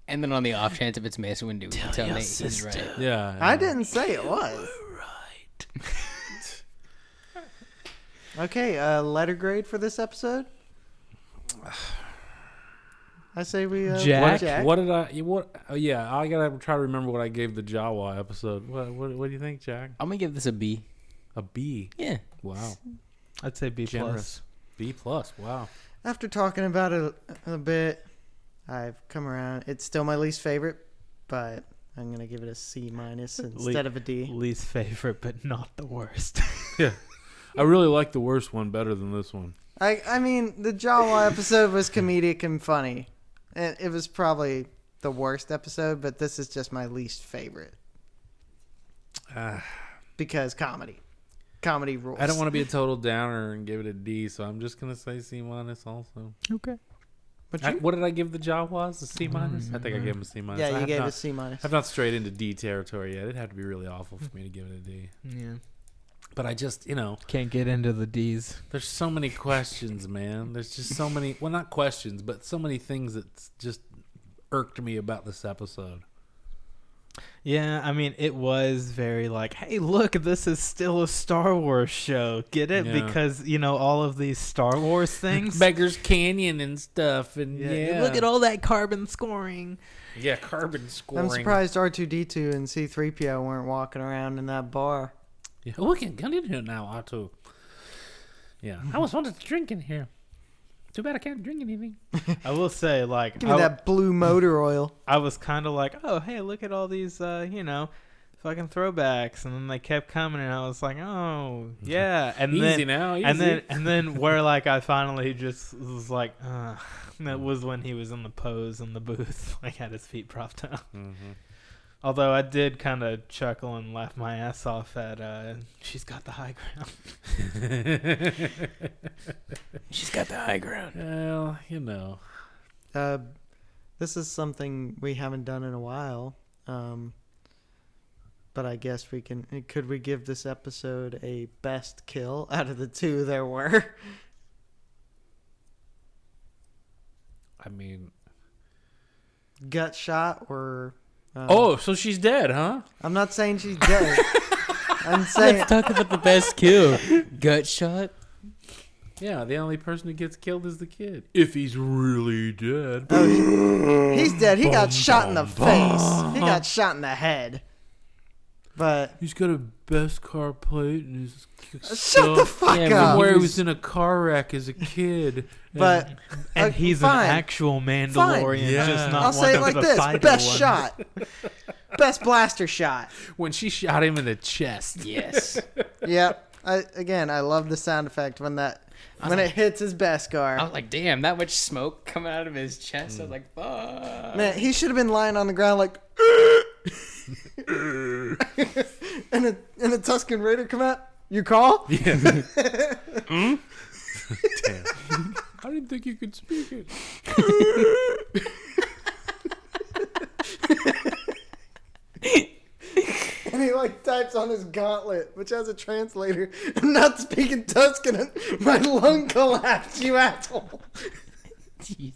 And then on the off chance if it's Mace Windu, we can tell your Nate he's sister. right. Yeah. I didn't say it was. Right. Okay, letter grade for this episode? I say we Jack? What did I? Oh yeah, I gotta try to remember what I gave the Jawa episode. What do you think, Jack? I'm gonna give this a B. A B. Yeah. Wow. I'd say B+. Generous. B+. Wow. After talking about it a bit, I've come around. It's still my least favorite, but I'm gonna give it a C- instead of a D. Least favorite, but not the worst. Yeah. I really like the worst one better than this one. I mean, the Jawa episode was comedic and funny. It was probably the worst episode, but this is just my least favorite. Because comedy. Comedy rules. I don't want to be a total downer and give it a D, so I'm just gonna say C- also. Okay. But What did I give the Jawas? A C-? I think I gave him a C-. yeah, you gave it a C-. I've not strayed into D territory yet. It'd have to be really awful for me to give it a D. Yeah. But I just, Can't get into the D's. there's so many questions, man. There's just so many, well, not questions, but so many things that just irked me about this episode. Yeah, I mean, it was very like, hey, look, this is still a Star Wars show. Get it? Yeah. Because, all of these Star Wars things. Beggars Canyon and stuff, and Look at all that carbon scoring. Yeah, carbon scoring. I'm surprised R2-D2 and C-3PO weren't walking around in that bar. Yeah, we can get in here now, R2. Yeah, I was wanted to drink in here. Too bad I can't drink anything. I will say, like, Give me that blue motor oil. I was kind of like, oh, hey, look at all these, fucking throwbacks, and then they kept coming, and I was like, oh yeah, and Easy then now, easy. and then where like I finally just was like, that was when he was in the pose in the booth, like had his feet propped up. Mm-hmm. Although I did kind of chuckle and laugh my ass off at she's got the high ground. She's got the high ground. Well, you know. This is something we haven't done in a while. But I guess we can. Could we give this episode a best kill out of the two there were? I mean. Gut shot or. So she's dead, huh? I'm not saying she's dead. I'm saying. Let's talk about the best kill. Gut shot. Yeah, the only person who gets killed is the kid. If he's really dead. Oh, he's dead. He got shot in the face. He got shot in the head. But he's got a best car plate and his shut the fuck Yeah, up. where he was in a car wreck as a kid. But And he's fine. an actual Mandalorian, Yeah. just not I'll one say it of like the this: fighter best ones. shot, best blaster shot. When she shot him in the chest. Yes. Yep. I love the sound effect when it hits his Beskar. I was like, damn, that much smoke coming out of his chest. I was like, fuck. Man, he should have been lying on the ground like. and a Tusken Raider come out. You call? Yeah. Damn. I didn't think you could speak it. And he like types on his gauntlet, which has a translator. I'm not speaking Tusken. My lung collapsed, you asshole. Jeez.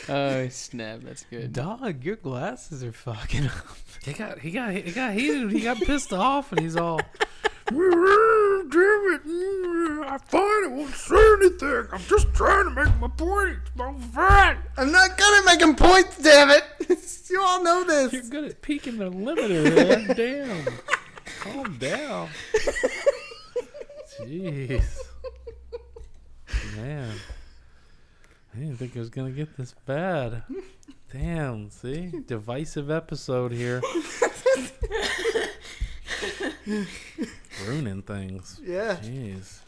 Oh snap! That's good. Dog, your glasses are fucking up. He got heated. He got pissed off, and he's all, "Damn it! I find it won't say anything. I'm just trying to make my point. It's my friend. I'm not good at making points, damn it. You all know this. You're good at peaking the limiter, man. Damn. Calm down. Jeez. Man. I didn't think it was going to get this bad. Damn, see? Divisive episode here. Ruining things. Yeah. Jeez.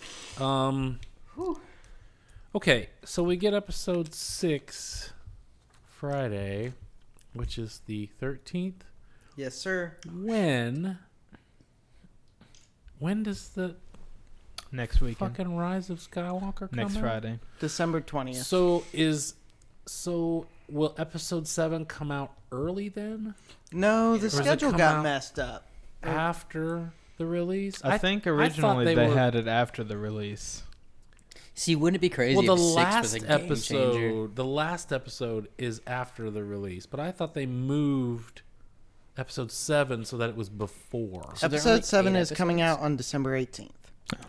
Okay, so we get episode 6 Friday, which is the 13th. Yes, sir. When does the Next weekend. fucking Rise of Skywalker come Next out? Friday. December 20th. So will episode 7 come out early then? No, the Or does it schedule come got out messed up. After the release? I think thought originally they were- had it after the release. See, wouldn't it be crazy Well, the if 6 was last a game changer? episode is after the release, but I thought they moved episode 7 so that it was before. So there are Episode like 7 8 is coming episodes? out on December 18th.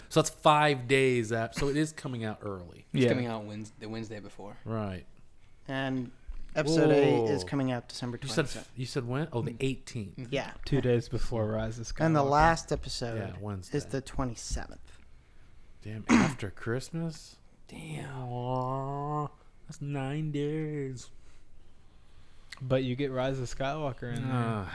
So that's 5 days after. So it is coming out early. It's Yeah. coming out the Wednesday before. Right. And episode 8 is Whoa. coming out December You 27th. said you said when? Oh, the 18th. Yeah. 2 days before Rise of Skywalker. And the last episode Yeah, Wednesday. is the 27th. Damn, after Christmas? Damn. Aw, that's 9 days. But you get Rise of Skywalker in there.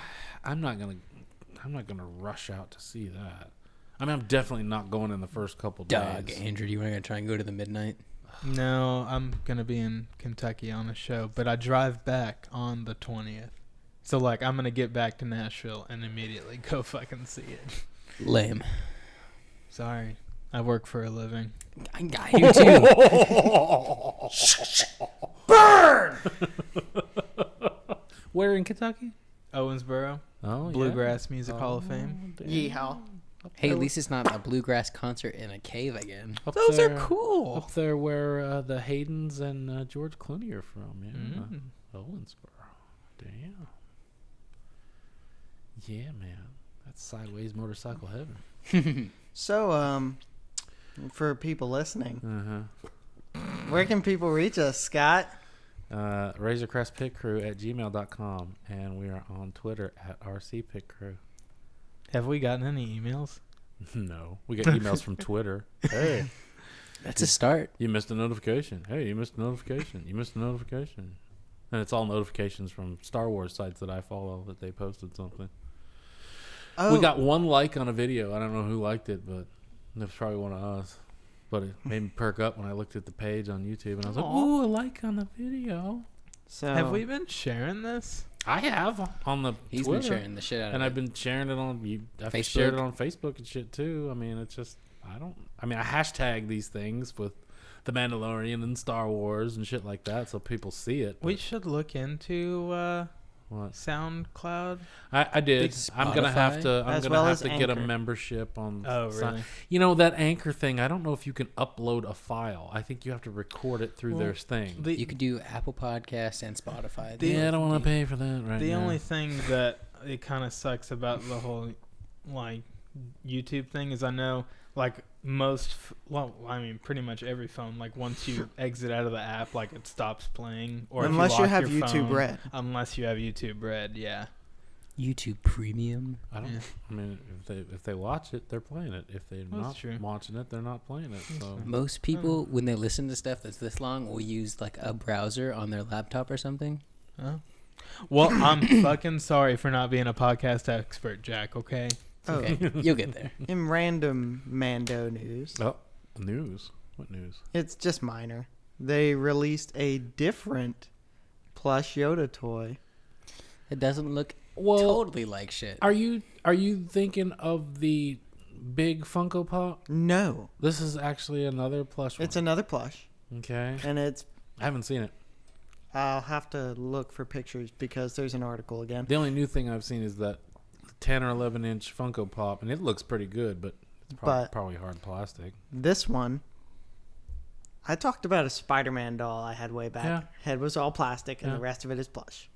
I'm not gonna rush out to see that. I mean, I'm definitely not going in the first couple Dog, days. Andrew, do you want to try and go to the midnight? No, I'm gonna be in Kentucky on a show, but I drive back on the 20th. So like, I'm gonna get back to Nashville and immediately go fucking see it. Lame. Sorry, I work for a living. I do too. Where in Kentucky? Owensboro, Oh, Bluegrass Music Hall of Fame. damn. Yeehaw. Hey, at least it's not a bluegrass concert in a cave again. Up Those there- are cool. Up there where the Haydens and George Clooney are from, yeah. Mm. Owensboro. Damn. Yeah, man. That's sideways motorcycle heaven. So, for people listening, Uh-huh. where can people reach us, Scott? RazorCrestPitCrew at gmail.com, and we are on Twitter at RCPitCrew. Have we gotten any emails? No, we get emails from Twitter. Hey, That's a start. you missed a notification. Hey, you missed a notification. You missed a notification. And it's all notifications from Star Wars sites that I follow that they posted something. Oh, We got one like on a video. I don't know who liked it, but it was probably one of us. But it made me perk up when I looked at the page on YouTube, and I was like, "Ooh, a like on the video." so Have we been sharing this? I have on the He's Twitter, been sharing the shit out of and it. I've been sharing it on. I've Facebook. shared it on Facebook and shit too. I mean, it's just I hashtag these things with the Mandalorian and Star Wars and shit like that, so people see it. We should look into What? SoundCloud. I did. Like I'm gonna have to. I'm As gonna well have as to get a Anchor. membership on. Oh, really? You know that Anchor thing. I don't know if you can upload a file. I think you have to record it through Well, their thing. You could do Apple Podcasts and Spotify. Yeah, I don't want to pay for that right The now. only thing that it kind of sucks about the whole like YouTube thing is I know like pretty much every phone, like once you exit out of the app, like it stops playing. Or if unless you lock have your YouTube phone, Red. Unless you have YouTube Red, yeah. YouTube Premium. I don't. Yeah. I mean, if they watch it, they're playing it. If they're That's not true. watching it, they're not playing it. So Most people, when they listen to stuff that's this long, will use like a browser on their laptop or something. Oh. Well, I'm fucking sorry for not being a podcast expert, Jack, okay? Oh, Okay, you'll get there. in random Mando news, news. What news? it's just minor. They released a different plush Yoda toy. It doesn't look Well, totally like shit. are you thinking of the big Funko Pop? No, This is actually another plush one. it's another plush, Okay. and it's. I haven't seen it. I'll have to look for pictures because there's an article again. The only new thing I've seen is that 10 or 11 inch Funko Pop, and it looks pretty good, but it's probably hard plastic. This one, I talked about a Spider-Man doll I had way back. Yeah. Head was all plastic, and Yeah. the rest of it is plush.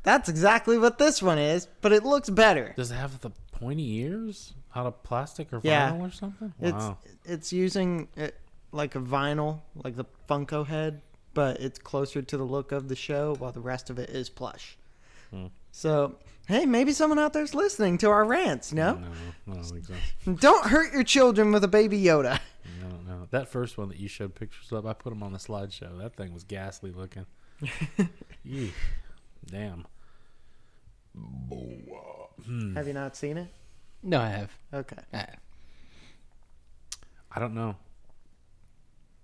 That's exactly what this one is, but it looks better. Does it have the pointy ears out of plastic or Yeah. vinyl or something? It's Wow. it's using it like a vinyl, like the Funko head, but it's closer to the look of the show, while the rest of it is plush. Hmm. So, hey, maybe someone out there's listening to our rants. No, No, I don't think so. don't hurt your children with a baby Yoda. No. That first one that you showed pictures of, I put them on the slideshow. That thing was ghastly looking. Eesh. Damn. Have you not seen it? No, I have. Okay, I have. I don't know.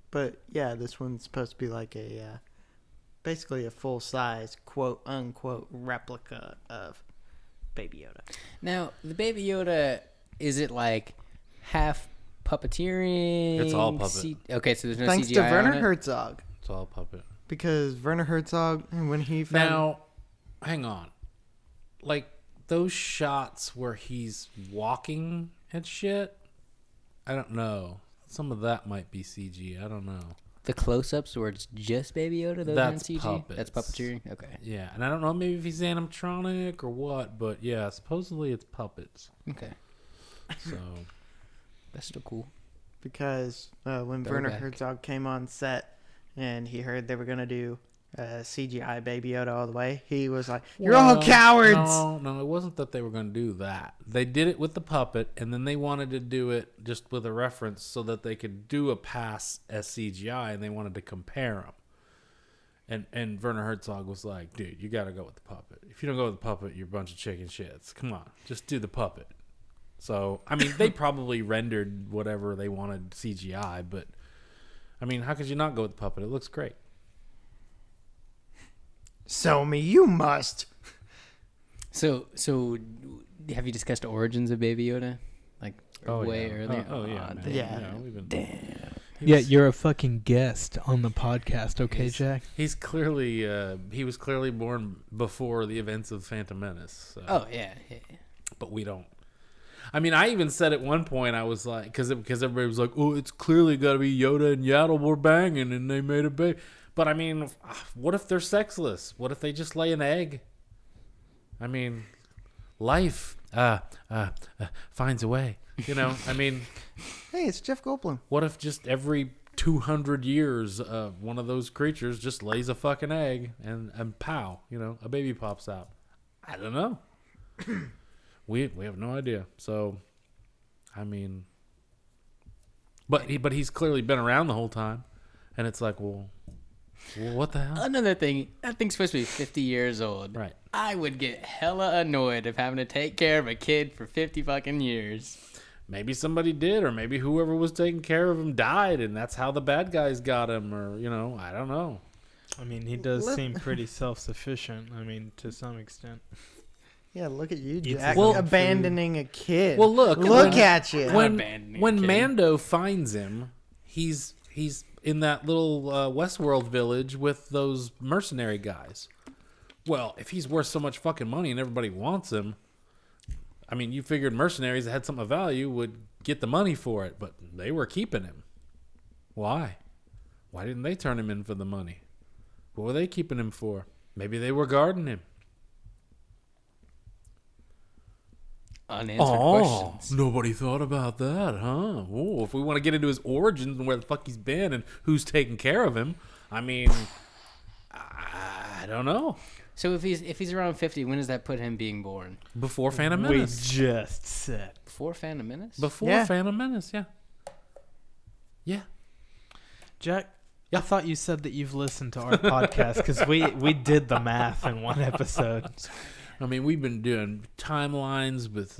but yeah, this one's supposed to be like a basically a full size quote unquote replica of Baby Yoda. Now, the Baby Yoda, is it like half puppeteering? It's all puppet. Okay, so there's no Thanks CGI to on Werner it? Herzog, It's all puppet. because Werner Herzog, when he found Now, hang on. Like those shots where he's walking and shit, I don't know. Some of that might be CG. I don't know. The close-ups where it's just Baby Yoda, those aren't That's CG? puppets. That's puppeteering? Okay. Yeah, and I don't know maybe if he's animatronic or what, but yeah, supposedly it's puppets. Okay. So That's still cool. because when Go Werner back. Herzog came on set and he heard they were gonna do CGI Baby Yoda all the way, he was like, "You're all Well, cowards." No, it wasn't that they were going to do that. They did it with the puppet, and then they wanted to do it just with a reference so that they could do a pass as CGI, and they wanted to compare them. And Werner Herzog was like, "Dude, you got to go with the puppet. If you don't go with the puppet, you're a bunch of chicken shits. Come on, just do the puppet." So, I mean, they probably rendered whatever they wanted CGI, but I mean, how could you not go with the puppet? It looks great. So me, you must. So have you discussed origins of Baby Yoda? Like way earlier? Oh yeah, man. Yeah. We've been. Damn. Yeah, you're a fucking guest on the podcast, okay, Jack? He's clearly he was clearly born before the events of Phantom Menace. So. Oh, yeah. But we don't. I mean, I even said at one point, I was like, because everybody was like, "Oh, it's clearly got to be Yoda and Yaddle were banging, and they made a baby." But I mean, what if they're sexless? What if they just lay an egg? I mean, life finds a way. You know, I mean, Hey, it's Jeff Goldblum. what if just every 200 years, one of those creatures just lays a fucking egg and pow, you know, a baby pops out? I don't know. we have no idea. So, I mean, but he's clearly been around the whole time, and it's like, well, Well, what the hell? Another thing, that thing's supposed to be 50 years old. Right. I would get hella annoyed of having to take care of a kid for 50 fucking years. Maybe somebody did, or maybe whoever was taking care of him died, and that's how the bad guys got him, or, I don't know. I mean, he does seem pretty self-sufficient. I mean, to some extent. Yeah, look at you, Eats Jack, his own abandoning a kid. Well, look at you. When Mando finds him, he's in that little Westworld village with those mercenary guys. Well, if he's worth so much fucking money and everybody wants him, I mean, you figured mercenaries that had something of value would get the money for it, but they were keeping him. Why? Why didn't they turn him in for the money? What were they keeping him for? Maybe they were guarding him. Unanswered questions. Nobody thought about that, huh? Oh, if we want to get into his origins and where the fuck he's been and who's taking care of him, I mean, I don't know. So if he's around 50, when does that put him being born? Before Phantom Menace. We just said. Before Phantom Menace? Before Phantom Menace, yeah. Yeah. Jack, I thought you said that you've listened to our podcast because we did the math in one episode. I mean, we've been doing timelines with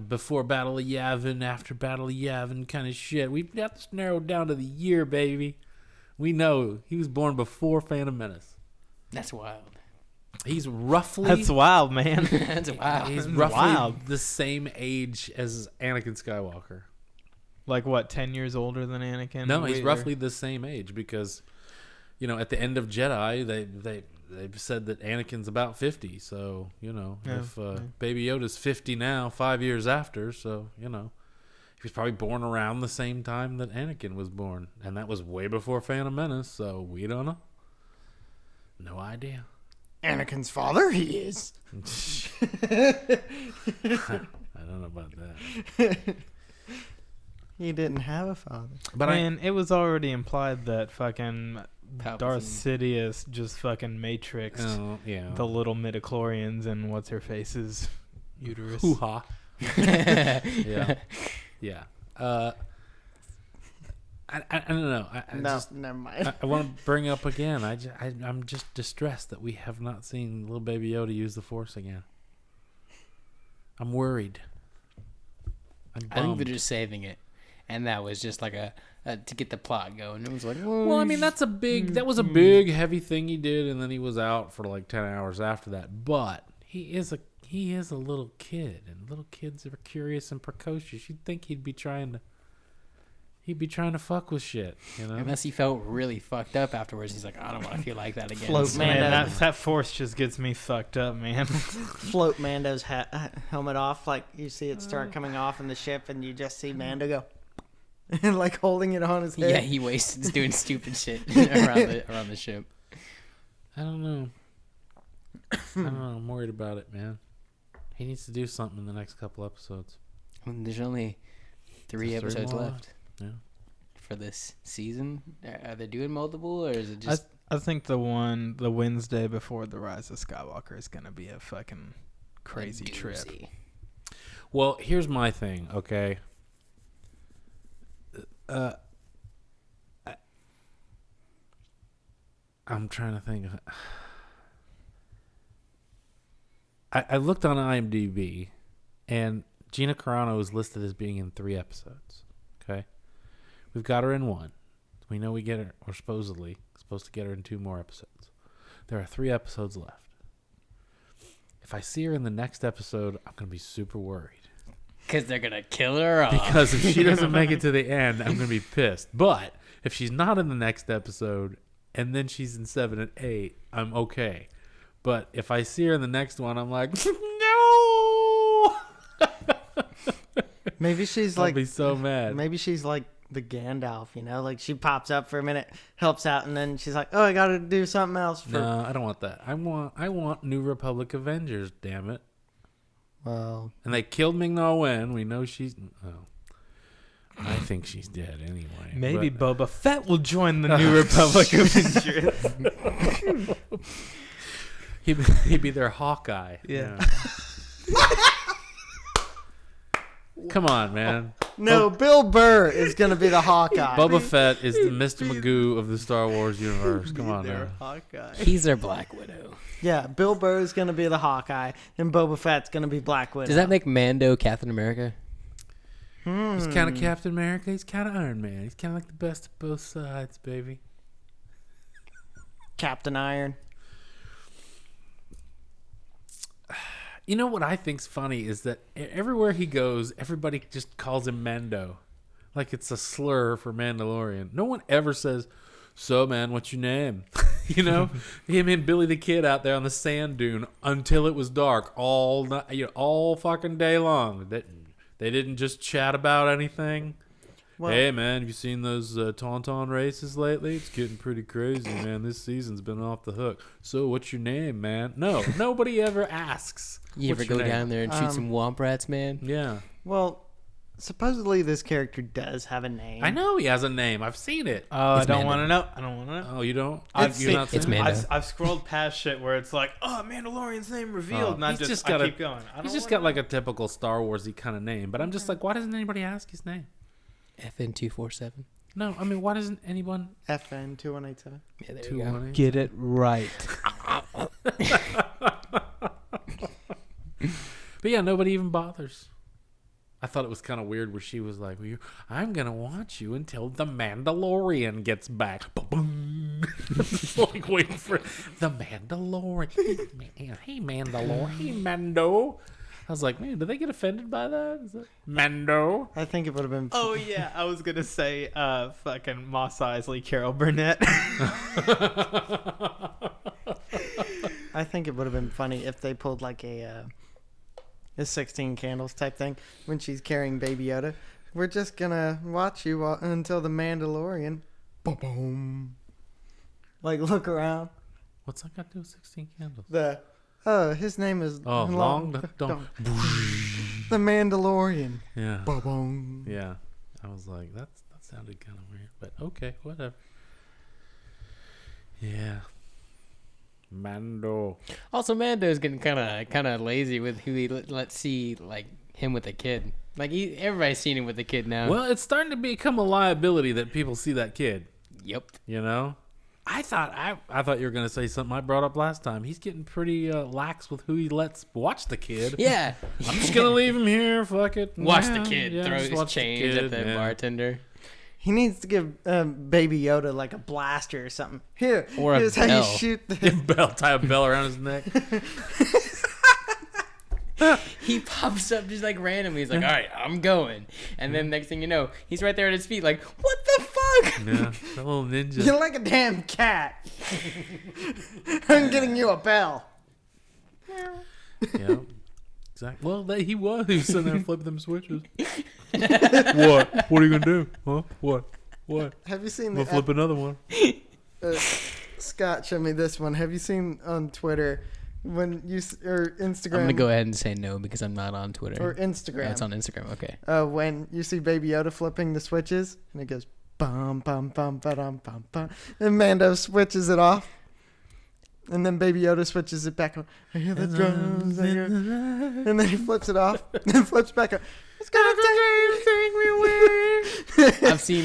before Battle of Yavin, after Battle of Yavin kind of shit. We've got this narrowed down to the year, baby. We know he was born before Phantom Menace. That's wild. He's roughly... That's wild, man. That's wild. He's roughly the same age as Anakin Skywalker. Like what, 10 years older than Anakin? No, he's roughly the same age because, at the end of Jedi, they've said that Anakin's about 50. So, if Baby Yoda's 50 now, 5 years after, so, he was probably born around the same time that Anakin was born. And that was way before Phantom Menace, so we don't know. No idea. Anakin's father, he is. I don't know about that. He didn't have a father. But it was already implied that fucking Darth Sidious just fucking matrixed the little midichlorians and what's-her-face's uterus. Hoo-ha. Yeah. Yeah. I don't know. Never mind. I want to bring up again. I'm just distressed that we have not seen little Baby Yoda use the Force again. I'm worried. I think they're just saving it, and that was just like a to get the plot going. It was like, well, I mean, that was a big heavy thing he did, and then he was out for like 10 hours after that. But he is a little kid, and little kids are curious and precocious. You'd think he'd be trying to fuck with shit, Unless he felt really fucked up afterwards. He's like, I don't want to feel like that again. Float Man, that Force just gets me fucked up, man. Float Mando's helmet off, like you see it start coming off in the ship, and you just see Mando go, and like holding it on his head. Yeah, he wastes doing stupid shit around the ship. I don't know. I'm worried about it, man. He needs to do something in the next couple episodes. I mean, there's only 3 episodes left. Yeah. For this season, are they doing multiple, or is it just? I think the Wednesday before the Rise of Skywalker is gonna be a fucking crazy trip. Well, here's my thing, okay. I'm trying to think. I looked on IMDb, and Gina Carano is listed as being in 3 episodes. Okay. We've got her in 1. We know we get her, or supposedly supposed to get her in 2 more episodes. There are 3 episodes left. If I see her in the next episode, I'm going to be super worried. Because they're going to kill her off. Because if she doesn't make it to the end, I'm going to be pissed. But if she's not in the next episode, and then she's in 7 and 8, I'm okay. But if I see her in the next one, I'm like, no! Maybe she's I'll be so mad. Maybe she's like the Gandalf, like she pops up for a minute, helps out, and then she's like, oh, I gotta do something else. No, I don't want that. I want New Republic Avengers, damn it. Well, and they killed Ming-Na Wen. We know she's... Oh. I think she's dead anyway. Maybe Boba Fett will join the New Republic Avengers. He'd be their Hawkeye. Yeah. Come on, man. No, Bill Burr is going to be the Hawkeye. Boba Fett is the Mr. Magoo of the Star Wars universe. Come on now. Hawkeye. He's their Black Widow. Yeah, Bill Burr is going to be the Hawkeye, and Boba Fett's going to be Black Widow. Does that make Mando Captain America? He's kind of Captain America. He's kind of Iron Man. He's kind of like the best of both sides, baby. Captain Iron? You know what I think's funny is that everywhere he goes, everybody just calls him Mando. Like it's a slur for Mandalorian. No one ever says, "So, man, what's your name?" You know? Him and Billy the Kid out there on the sand dune until it was dark all night, all fucking day long. They didn't just chat about anything. Well, hey, man, have you seen those Tauntaun races lately? It's getting pretty crazy, man. This season's been off the hook. So, what's your name, man? No, nobody ever asks. You ever go down there and shoot some womp rats, man? Yeah. Well, supposedly this character does have a name. I know he has a name. I've seen it. I don't want to know. I don't want to know. Oh, you don't? It's Mando. I've scrolled past shit where it's like, oh, Mandalorian's name revealed, and I keep going. He's just got like a typical Star Warsy kind of name, but I'm just like, why doesn't anybody ask his name? FN247. No, I mean, why doesn't anyone? FN 2187. Yeah, there you go. Get it right. But yeah, nobody even bothers. I thought it was kind of weird where she was like, "I'm gonna watch you until the Mandalorian gets back." Like waiting for the Mandalorian. Hey, Mandalorian. Hey, Mando. I was like, man, did they get offended by that? Is that Mando? I think it would have been. Oh yeah, I was gonna say, fucking Mos Eisley, Carol Burnett. I think it would have been funny if they pulled like a 16 candles type thing when she's carrying Baby Yoda. We're just gonna watch you until the Mandalorian. Boom, boom. Like look around. What's that got to do with 16 candles? His name is Long Dong. The Mandalorian. Yeah. Boom. Yeah. I was like, that sounded kind of weird, but okay, whatever. Yeah. Mando. Also, Mando's getting kind of lazy with who he lets see, like him with a kid. Like everybody's seen him with a kid now. Well, it's starting to become a liability that people see that kid. Yep. You know, I thought you were gonna say something I brought up last time. He's getting pretty lax with who he lets watch the kid. Yeah. I'm just gonna leave him here. Fuck it. Watch the kid. Yeah, throw his change at the bartender. He needs to give Baby Yoda like a blaster or something. Here's a how bell. you shoot the Tie a bell around his neck. He pops up just like randomly. He's like, all right, I'm going. And then next thing you know, he's right there at his feet like, what the fuck? Yeah, that little ninja. You're like a damn cat. I'm getting you a bell. Yeah, exactly. Well, he was sitting there flipping them switches. What? What are you gonna do? Huh? What? Have you seen We'll flip another one. Scott showed me this one. Have you seen on Twitter when you or Instagram? I'm gonna go ahead and say no because I'm not on Twitter. Or Instagram. Yeah, it's on Instagram. Okay. When you see Baby Yoda flipping the switches and it goes bum bum bum bum bum bum, and Mando switches it off, and then Baby Yoda switches it back on. I hear the drums, and then he flips it off, and then flips back on. It's gonna take me.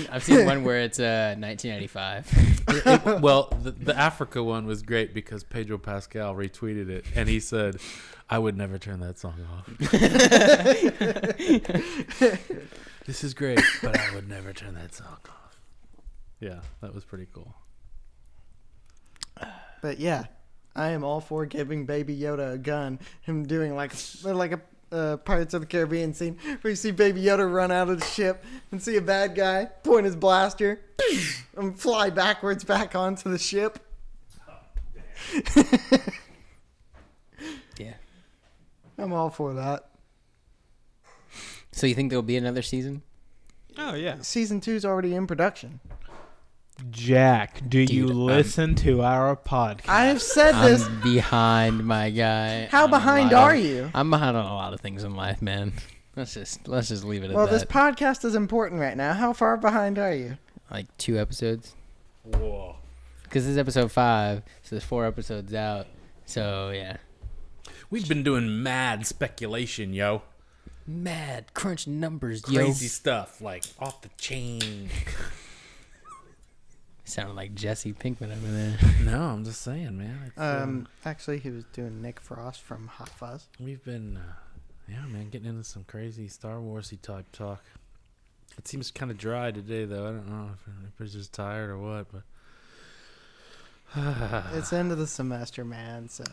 I've seen one where it's 1995. Well, the Africa one was great because Pedro Pascal retweeted it, and he said, "I would never turn that song off." This is great, but I would never turn that song off. Yeah, that was pretty cool. But yeah, I am all for giving Baby Yoda a gun. Him doing like a Pirates of the Caribbean scene where you see Baby Yoda run out of the ship and see a bad guy point his blaster and fly backwards back onto the ship. Yeah. I'm all for that. So you think there'll be another season? Oh yeah. Season 2's already in production. Jack, do you listen to our podcast? I've said this. I'm behind, my guy. How behind are you? I'm behind on a lot of things in life, man. Let's just leave it at Well, that. this podcast is important right now. How far behind are you? Like 2 episodes. Whoa. Because this is episode 5, so there's 4 episodes out. So yeah. We've been doing mad speculation, yo. Mad crunch numbers, yo. Crazy stuff, like off the chain. Sounded like Jesse Pinkman over there. No, I'm just saying, man. It's, Actually, he was doing Nick Frost from Hot Fuzz. we've been, getting into some crazy Star Warsy type talk. It seems kind of dry today, though. I don't know if it's just tired or what, but It's the end of the semester, man. So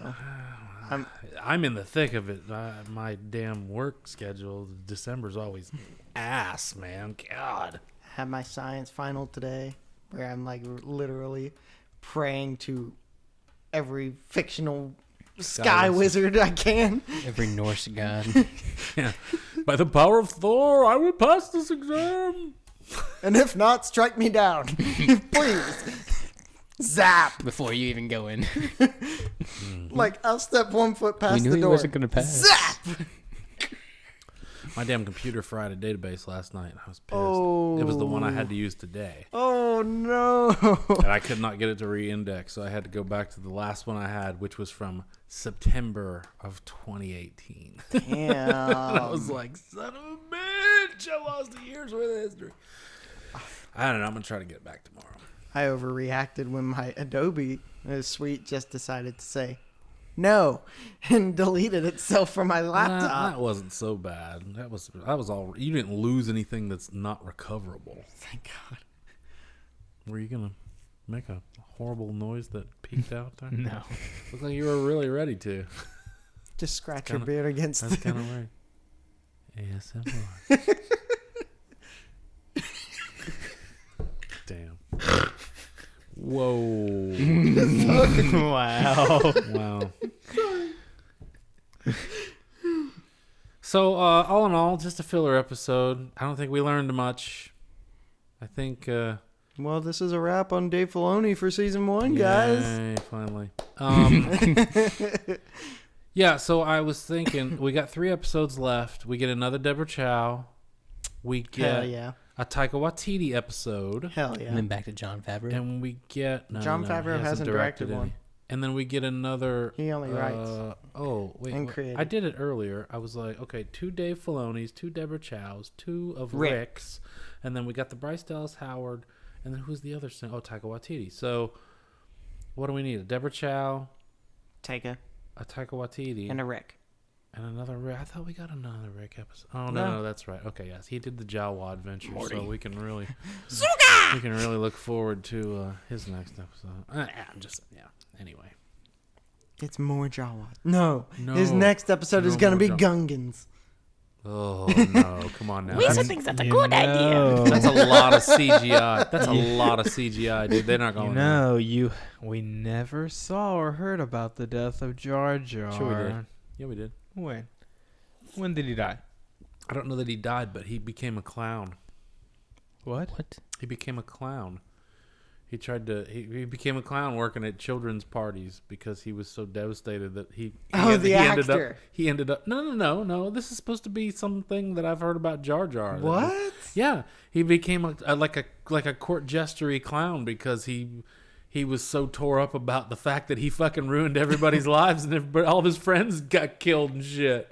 I'm in the thick of it. My damn work schedule, December's always ass, man. God. had my science final today, where I'm like literally praying to every fictional sky wizard I can. Every Norse god. Yeah. By the power of Thor, I will pass this exam. And if not, strike me down. Please. Zap. Before you even go in. Like, I'll step 1 foot past We knew the he door. wasn't going to pass. Zap. My damn computer fried a database last night. I was pissed. Oh. It was the one I had to use today. Oh, no. And I could not get it to re-index, so I had to go back to the last one I had, which was from September of 2018. Damn. I was like, son of a bitch, I lost a year's worth of history. I don't know. I'm going to try to get it back tomorrow. I overreacted when my Adobe suite just decided to say no and deleted itself from my laptop. That wasn't so bad. That was all. You didn't lose anything that's not recoverable. Thank God. Were you going to make a horrible noise that peeked out there? No. Looked like you were really ready to. Just scratch Kinda- your beard against That's the... kind of right. ASMR. Damn. Whoa. Wow. Wow. So, all in all, just a filler episode. I don't think we learned much. I think, Well, this is a wrap on Dave Filoni for season 1, guys. yay, finally. Yeah, so I was thinking, we got 3 episodes left. We get another Deborah Chow. We Hell get yeah. a Taika Waititi episode. Hell yeah. And then back to John Favreau. And we get... No, John no, Favreau he hasn't directed any. one. And then we get another... He only writes. Oh, wait. And wait. created. I did it earlier. I was like, okay, 2 Dave Filoni's, 2 Deborah Chow's, 2 of Rick. Rick's. And then we got the Bryce Dallas Howard. And then who's the other? Oh, Taika Waititi. So, what do we need? A Deborah Chow, Take a Taika Waititi, and a Rick. and another Rick. I thought we got another Rick episode. Oh, No. no, that's right. Okay, yes. He did the Jawa adventure, Morty. so we can really... we can really look forward to his next episode. I'm just... Yeah, anyway. It's more Jawa. No. No. His next episode is No going to more be Jawa. Gungans. Oh, no. Come on now. thinks that's a good idea. That's a lot of CGI. That's a lot of CGI, dude. They're not going We never saw or heard about the death of Jar Jar. Sure we did. Yeah, we did. When did he die? I don't know that he died, but he became a clown. What? He became a clown. He became a clown working at children's parties because he was so devastated that he ended up no, this is supposed to be something that I've heard about Jar Jar. What? Yeah, he became like a court jester-y clown because he was so tore up about the fact that he fucking ruined everybody's lives and all of his friends got killed and shit.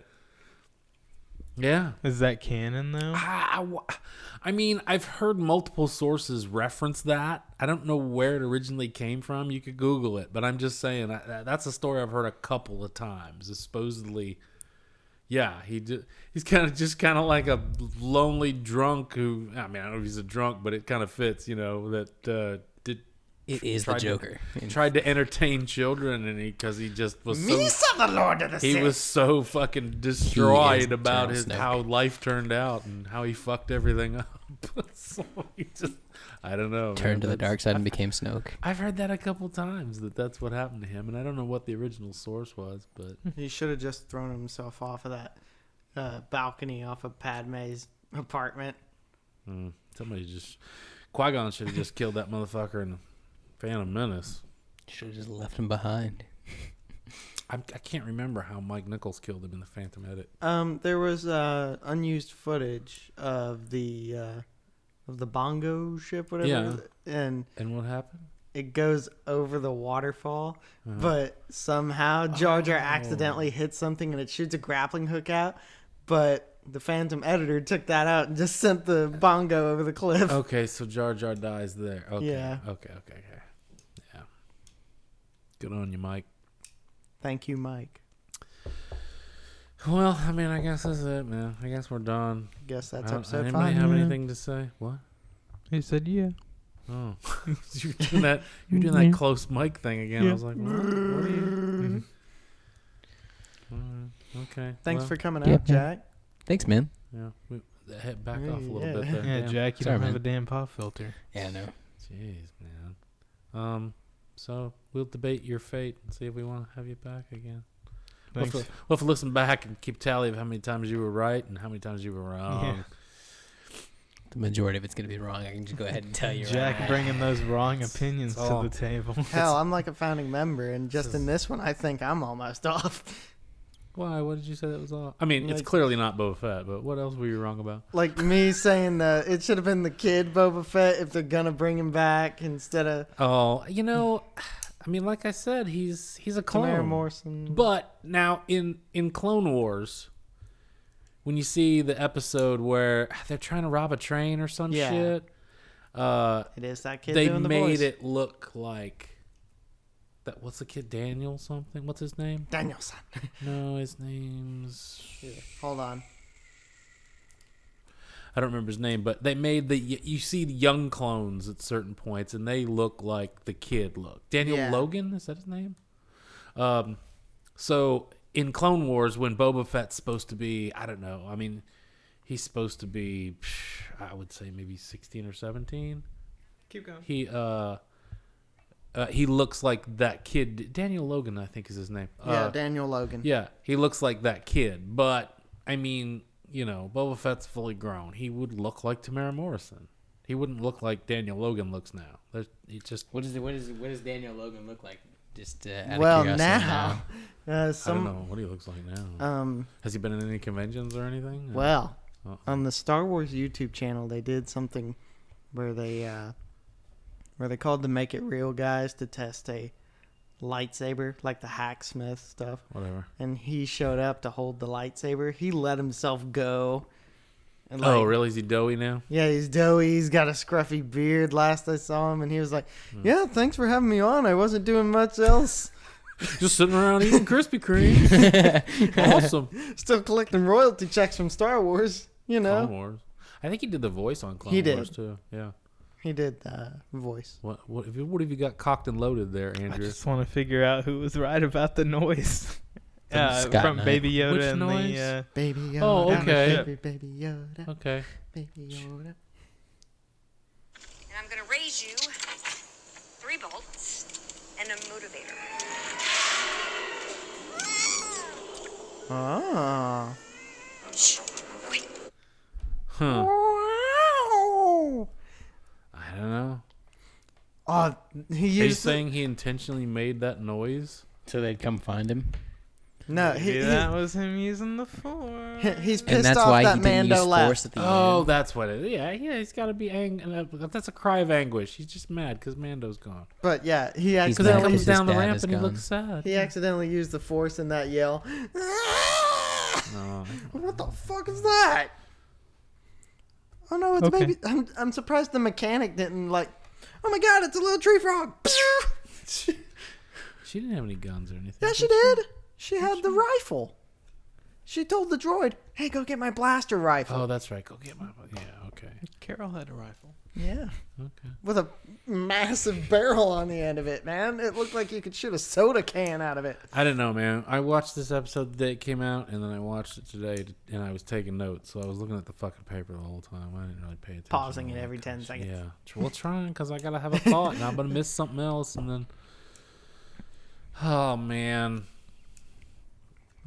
Yeah. Is that canon though? I mean, I've heard multiple sources reference that. I don't know where it originally came from. You could Google it, but I'm just saying that's a story I've heard a couple of times. Supposedly, yeah, he's kind of like a lonely drunk who. I mean, I don't know if he's a drunk, but it kind of fits, that It is the Joker. tried to entertain children, and because he just was Me saw the Lord of the he Sith. was so fucking destroyed about Eternal Snoke. how life turned out and how he fucked everything up. So he just, I don't know. Turned to the That's- dark side and became Snoke. I've heard that a couple times that's what happened to him, and I don't know what the original source was, but He should have just thrown himself off of that balcony off of Padme's apartment. somebody Qui-Gon should have just killed that motherfucker in Phantom Menace. Should have just left him behind. I can't remember how Mike Nichols killed him in the Phantom edit. There was unused footage of the bongo ship, whatever. Yeah. it is, and what happened? it goes over the waterfall, Uh-huh. but somehow Jar Jar accidentally hits something and it shoots a grappling hook out, but the Phantom editor took that out and just sent the bongo over the cliff. Okay, so Jar Jar dies there. Okay. Yeah. Okay. Yeah. Good on you, Mike. Thank you, Mike. Well, I mean, I guess that's it, man. I guess we're done. Guess that's Anybody episode 5. have anything to say? What? He said, yeah. Oh, you're doing that. You're doing that close mic thing again. Yeah. I was like, what are you? Okay. Thanks well, for coming Yeah, out, Jack. Thanks, man. Yeah, we head back off a little Yeah. bit there. Yeah, Jack, you Sorry, don't have man. a damn pop filter. Yeah, no. Jeez, man. So we'll debate your fate and see if we want to have you back again. Thanks. We'll have to listen back and keep tally of how many times you were right and how many times you were wrong. Yeah. The majority of it's going to be wrong. I can just go ahead and tell you Jack right. bringing those wrong opinions it's all- to the table. Hell, I'm like a founding member, and just in this one, I think I'm almost off. Why? What did you say that was all? I mean, it's Like- clearly not Boba Fett, but what else were you wrong about? Like me saying that it should have been the kid Boba Fett if they're gonna bring him back instead of Oh, I mean, like I said, he's a Tamara clone. Morrison. But now in Clone Wars, when you see the episode where they're trying to rob a train or some Yeah. shit, It is that kid they doing the made voice. it look like that. What's the kid? Daniel something? What's his name? Danielson. No, his name's Hold on. I don't remember his name, but they made you see the young clones at certain points, and they look like the kid look. Daniel Yeah. Logan, is that his name? So in Clone Wars, when Boba Fett's supposed to be, I don't know. I mean, he's supposed to be, I would say maybe 16 or 17. Keep going. He looks like that kid. Daniel Logan, I think, is his name. Yeah, Daniel Logan. Yeah, he looks like that kid. But I mean, Boba Fett's fully grown. He would look like Tamara Morrison. He wouldn't look like Daniel Logan looks now. He just What does Daniel Logan look like? Just out of Well, curiosity now, I don't some know what he looks like now. Has he been in any conventions or anything? well, Uh-oh. on the Star Wars YouTube channel, they did something where they called the Make It Real guys to test a lightsaber, like the hacksmith stuff. Whatever. And he showed up to hold the lightsaber. He let himself go. And Oh, really? Is he doughy now? Yeah, he's doughy. He's got a scruffy beard. Last I saw him, and he was like, "Yeah, thanks for having me on. I wasn't doing much else. Just sitting around eating Krispy Kreme. Awesome. Still collecting royalty checks from Star Wars. You know, Clone Wars. I think he did the voice on Clone He did. Wars too. Yeah. he did the voice. What have you got cocked and loaded there, I Andrew? just want to figure out who was right about the noise. Scott From Knight. Baby Yoda Which and noise? the... Baby Yoda. Oh, okay. Baby Yoda. Okay. Baby Yoda. And I'm gonna raise you 3 volts and a motivator. Oh. Shh. Wait. Huh. Wow. I don't know. Oh, he Are you used. saying he intentionally made that noise? So they'd come find him. No, Maybe that was him using the Force. he's And pissed that's off why that he didn't Mando use left. Force at the Oh, end. that's what it is. Yeah, he's got to be that's a cry of anguish. He's just mad because Mando's gone. But yeah, he He's Because mad he accidentally because comes his down the dad ramp is and he gone. looks sad. he accidentally used the Force in that yell. No. What the fuck is that? Oh no, it's Okay. baby. I'm surprised the mechanic didn't like. Oh my god, it's a little tree frog. She didn't have any guns or anything. Yeah, she did. She had the rifle. She told the droid, "Hey, go get my blaster rifle." Oh, that's right. Go get my. Yeah, okay. Carol had a rifle. Yeah, Okay. with a massive barrel on the end of it, man. It looked like you could shoot a soda can out of it. I don't know, man. I watched this episode the day it came out, and then I watched it today, and I was taking notes. So I was looking at the fucking paper the whole time. I didn't really pay attention. Pausing to it all every that 10 shit. seconds. Yeah. Well, trying because I gotta have a thought, and I'm gonna miss something else, and then. Oh man.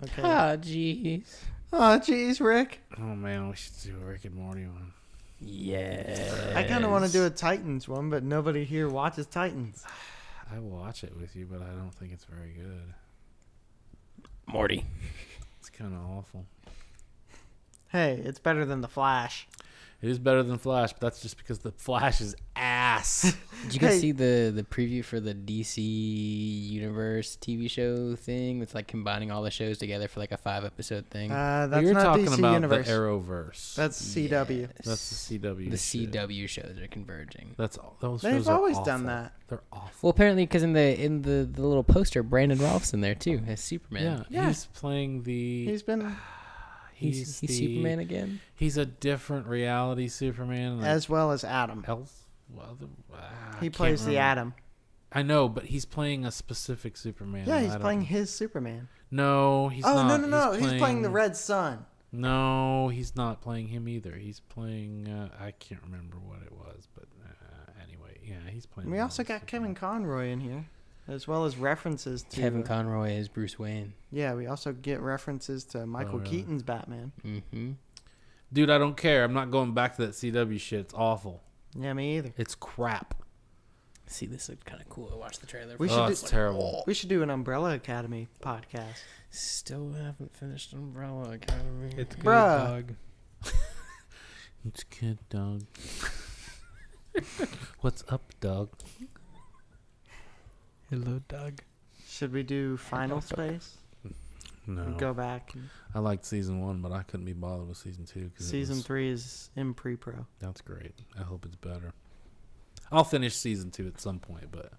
Okay. Ah, jeez. Oh, jeez, Rick. Oh man, we should do a Rick and Morty one. Yeah. I kind of want to do a Titans one, but nobody here watches Titans. I will watch it with you, but I don't think it's very good. Morty. It's kind of awful. Hey, it's better than the Flash. It is better than Flash, but that's just because the Flash is ass. ass. Did you guys Hey. see the preview for the DC Universe TV show thing? It's like combining all the shows together for like a 5-episode thing. That's You're not talking DC about Universe. the Arrowverse. That's CW. Yes. That's the CW. The shit. CW shows are converging. That's all. Those They've shows are always awful. done that. They're awful. Well, apparently, because in the little poster, Brandon Routh's in there too as Superman. Yeah, he's playing the. He's been He's the- Superman again. He's a different reality Superman. as well as Adam. else. Well, I He can't plays the remember. Adam. I know, but he's playing a specific Superman. Yeah, and he's I don't- playing his Superman. No, he's Oh not. no! He's playing the Red Sun. No, he's not playing him either. He's playing. I can't remember what it was, but anyway, yeah, he's playing. We the also got Superman. Kevin Conroy in here, as well as references to Kevin Conroy is Bruce Wayne. Yeah, we also get references to Michael really? Keaton's Batman. Mm-hmm. Dude, I don't care. I'm not going back to that CW shit. It's awful. Yeah, me either. It's crap. See, this looked kind of cool. I watched the trailer. We for should Oh, do- it's terrible. We should do an Umbrella Academy podcast. Still haven't finished Umbrella Academy. It's good, Bruh. dog. It's good, dog. What's up, dog? Hello, dog. Should we do Final Space? No. Go back. And I liked season 1, but I couldn't be bothered with season 2. season 3 is in pre-pro. That's great. I hope it's better. I'll finish season 2 at some point, but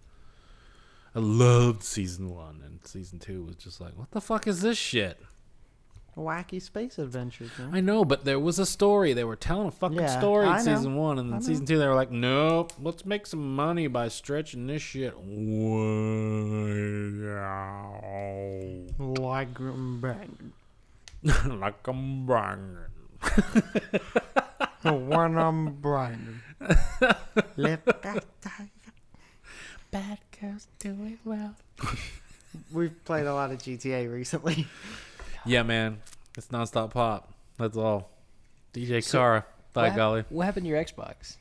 I loved season 1, and season 2 was just like, what the fuck is this shit? Wacky space adventures, man. I know, but there was a story. They were telling a fucking Yeah, story in I know. season 1, and I then know. season 2 they were like, nope, let's make some money by stretching this shit. Like Brandon. Like I'm banging. When I'm Brandon. Let that die. Bad girls do it well. We've played a lot of GTA recently. Yeah, man. It's nonstop pop. That's all. DJ Kara. By golly. What happened to your Xbox?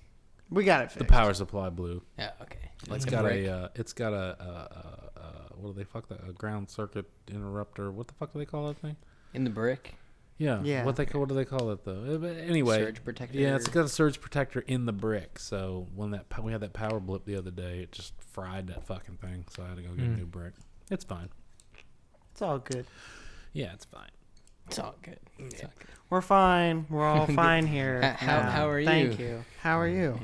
We got it The fixed. power supply blew. Yeah, okay. It's got a what do they fuck that? A ground circuit interrupter. What the fuck do they call that thing? in the brick. Yeah. Yeah. What do they call it though? But anyway. Surge protector. Yeah, it's got a surge protector in the brick. So when we had that power blip the other day, it just fried that fucking thing. So I had to go get a new brick. It's fine. It's all good. Yeah, it's fine. It's all good. It's all good. We're fine. We're all fine here. How are you? Thank you. How are you?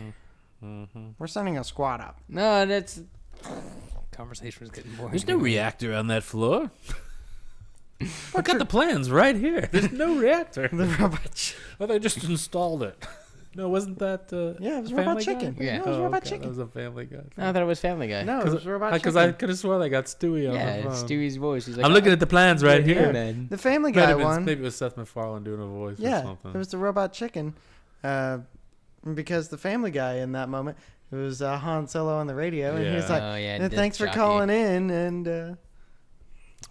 Mm-hmm. We're sending a squad up. No, that's conversation was getting boring. There's no reactor on that floor. I got the plans right here. There's no reactor. The robot. Oh, they just installed it. No, wasn't that? Yeah, it was Family Robot Guy? Chicken. Yeah. No, it was Oh, Robot okay. Chicken. That was a Family Guy. No, I thought it was Family Guy. No, it was Robot Chicken. Because I could have sworn I got Stewie on Yeah, the it's phone. Stewie's voice. He's like, I'm looking at the plans right yeah, here. man. The Family Might Guy have been- one. Maybe it was Seth MacFarlane doing a voice or Yeah, something. it was the Robot Chicken. Because the Family Guy in that moment, it was Han Solo on the radio, and he was Yeah. like, Oh, yeah, "And disc thanks for jockey. calling in, and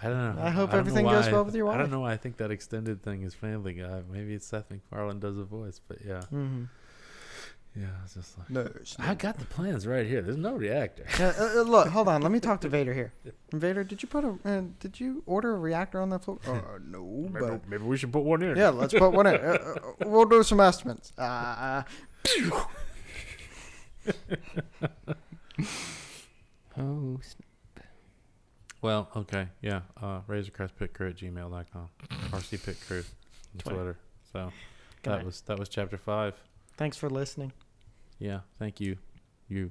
I don't know. I hope don't know everything goes why- well with your I wife. don't know why I think that extended thing is Family Guy. Maybe it's Seth MacFarlane does a voice, but yeah. mm-hmm. Yeah, it's just like... No, I got the plans right here. There's no reactor. look, hold on. Let me talk to Vader here. Vader, did you order a reactor on that floor? No, but Maybe we should put one in. yeah, let's put one in. We'll do some estimates. Oh, Well, okay, yeah. RazorCrestPitCrew at gmail.com. RCPitCrew on Twitter. So Got that was chapter 5. Thanks for listening. Yeah, thank you. You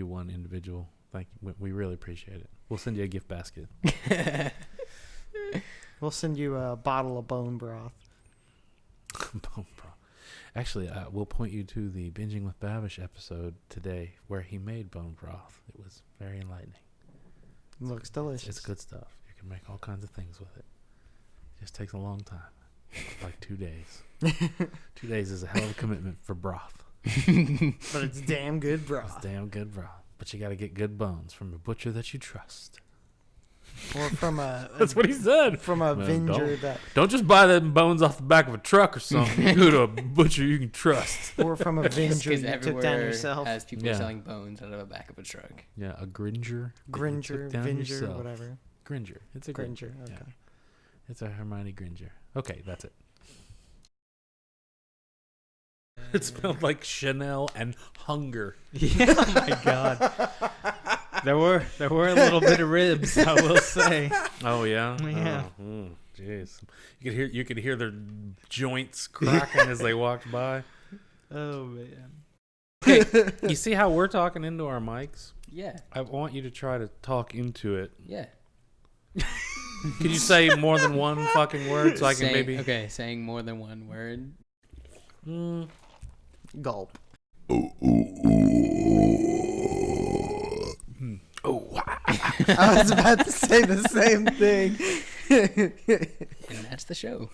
one individual. Thank you. We really appreciate it. We'll send you a gift basket. We'll send you a bottle of bone broth. Bone broth. Actually, we'll point you to the Binging with Babish episode today where he made bone broth. It was very enlightening. Looks delicious. It's good stuff. You can make all kinds of things with it. It just takes a long time. Like 2 days. 2 days is a hell of a commitment for broth. But it's damn good It's broth. damn good broth. But you got to get good bones from a butcher that you trust. Or from a That's what he said. from a Man, Venger that, Don't just buy them bones off the back of a truck or something. You go to a butcher you can trust. or from a Venger because you took down everywhere yourself. has people Yeah. selling bones out of the back of a truck. Yeah, a Gringer. that you Gringer, took down Venger, yourself. whatever. Gringer. It's a Gringer. Gringer. Okay. Yeah. It's a Hermione Gringer. Okay, that's it. It smelled like Chanel and hunger. Yeah, oh my god. There were a little bit of ribs, I will say. Oh yeah. Yeah. Oh, jeez. You could hear their joints cracking as they walked by. Oh man. Okay, you see how we're talking into our mics? Yeah. I want you to try to talk into it. Yeah. Can you say more than one fucking word so I can maybe? Okay, saying more than one word. Gulp. Oh. I was about to say the same thing. And that's the show.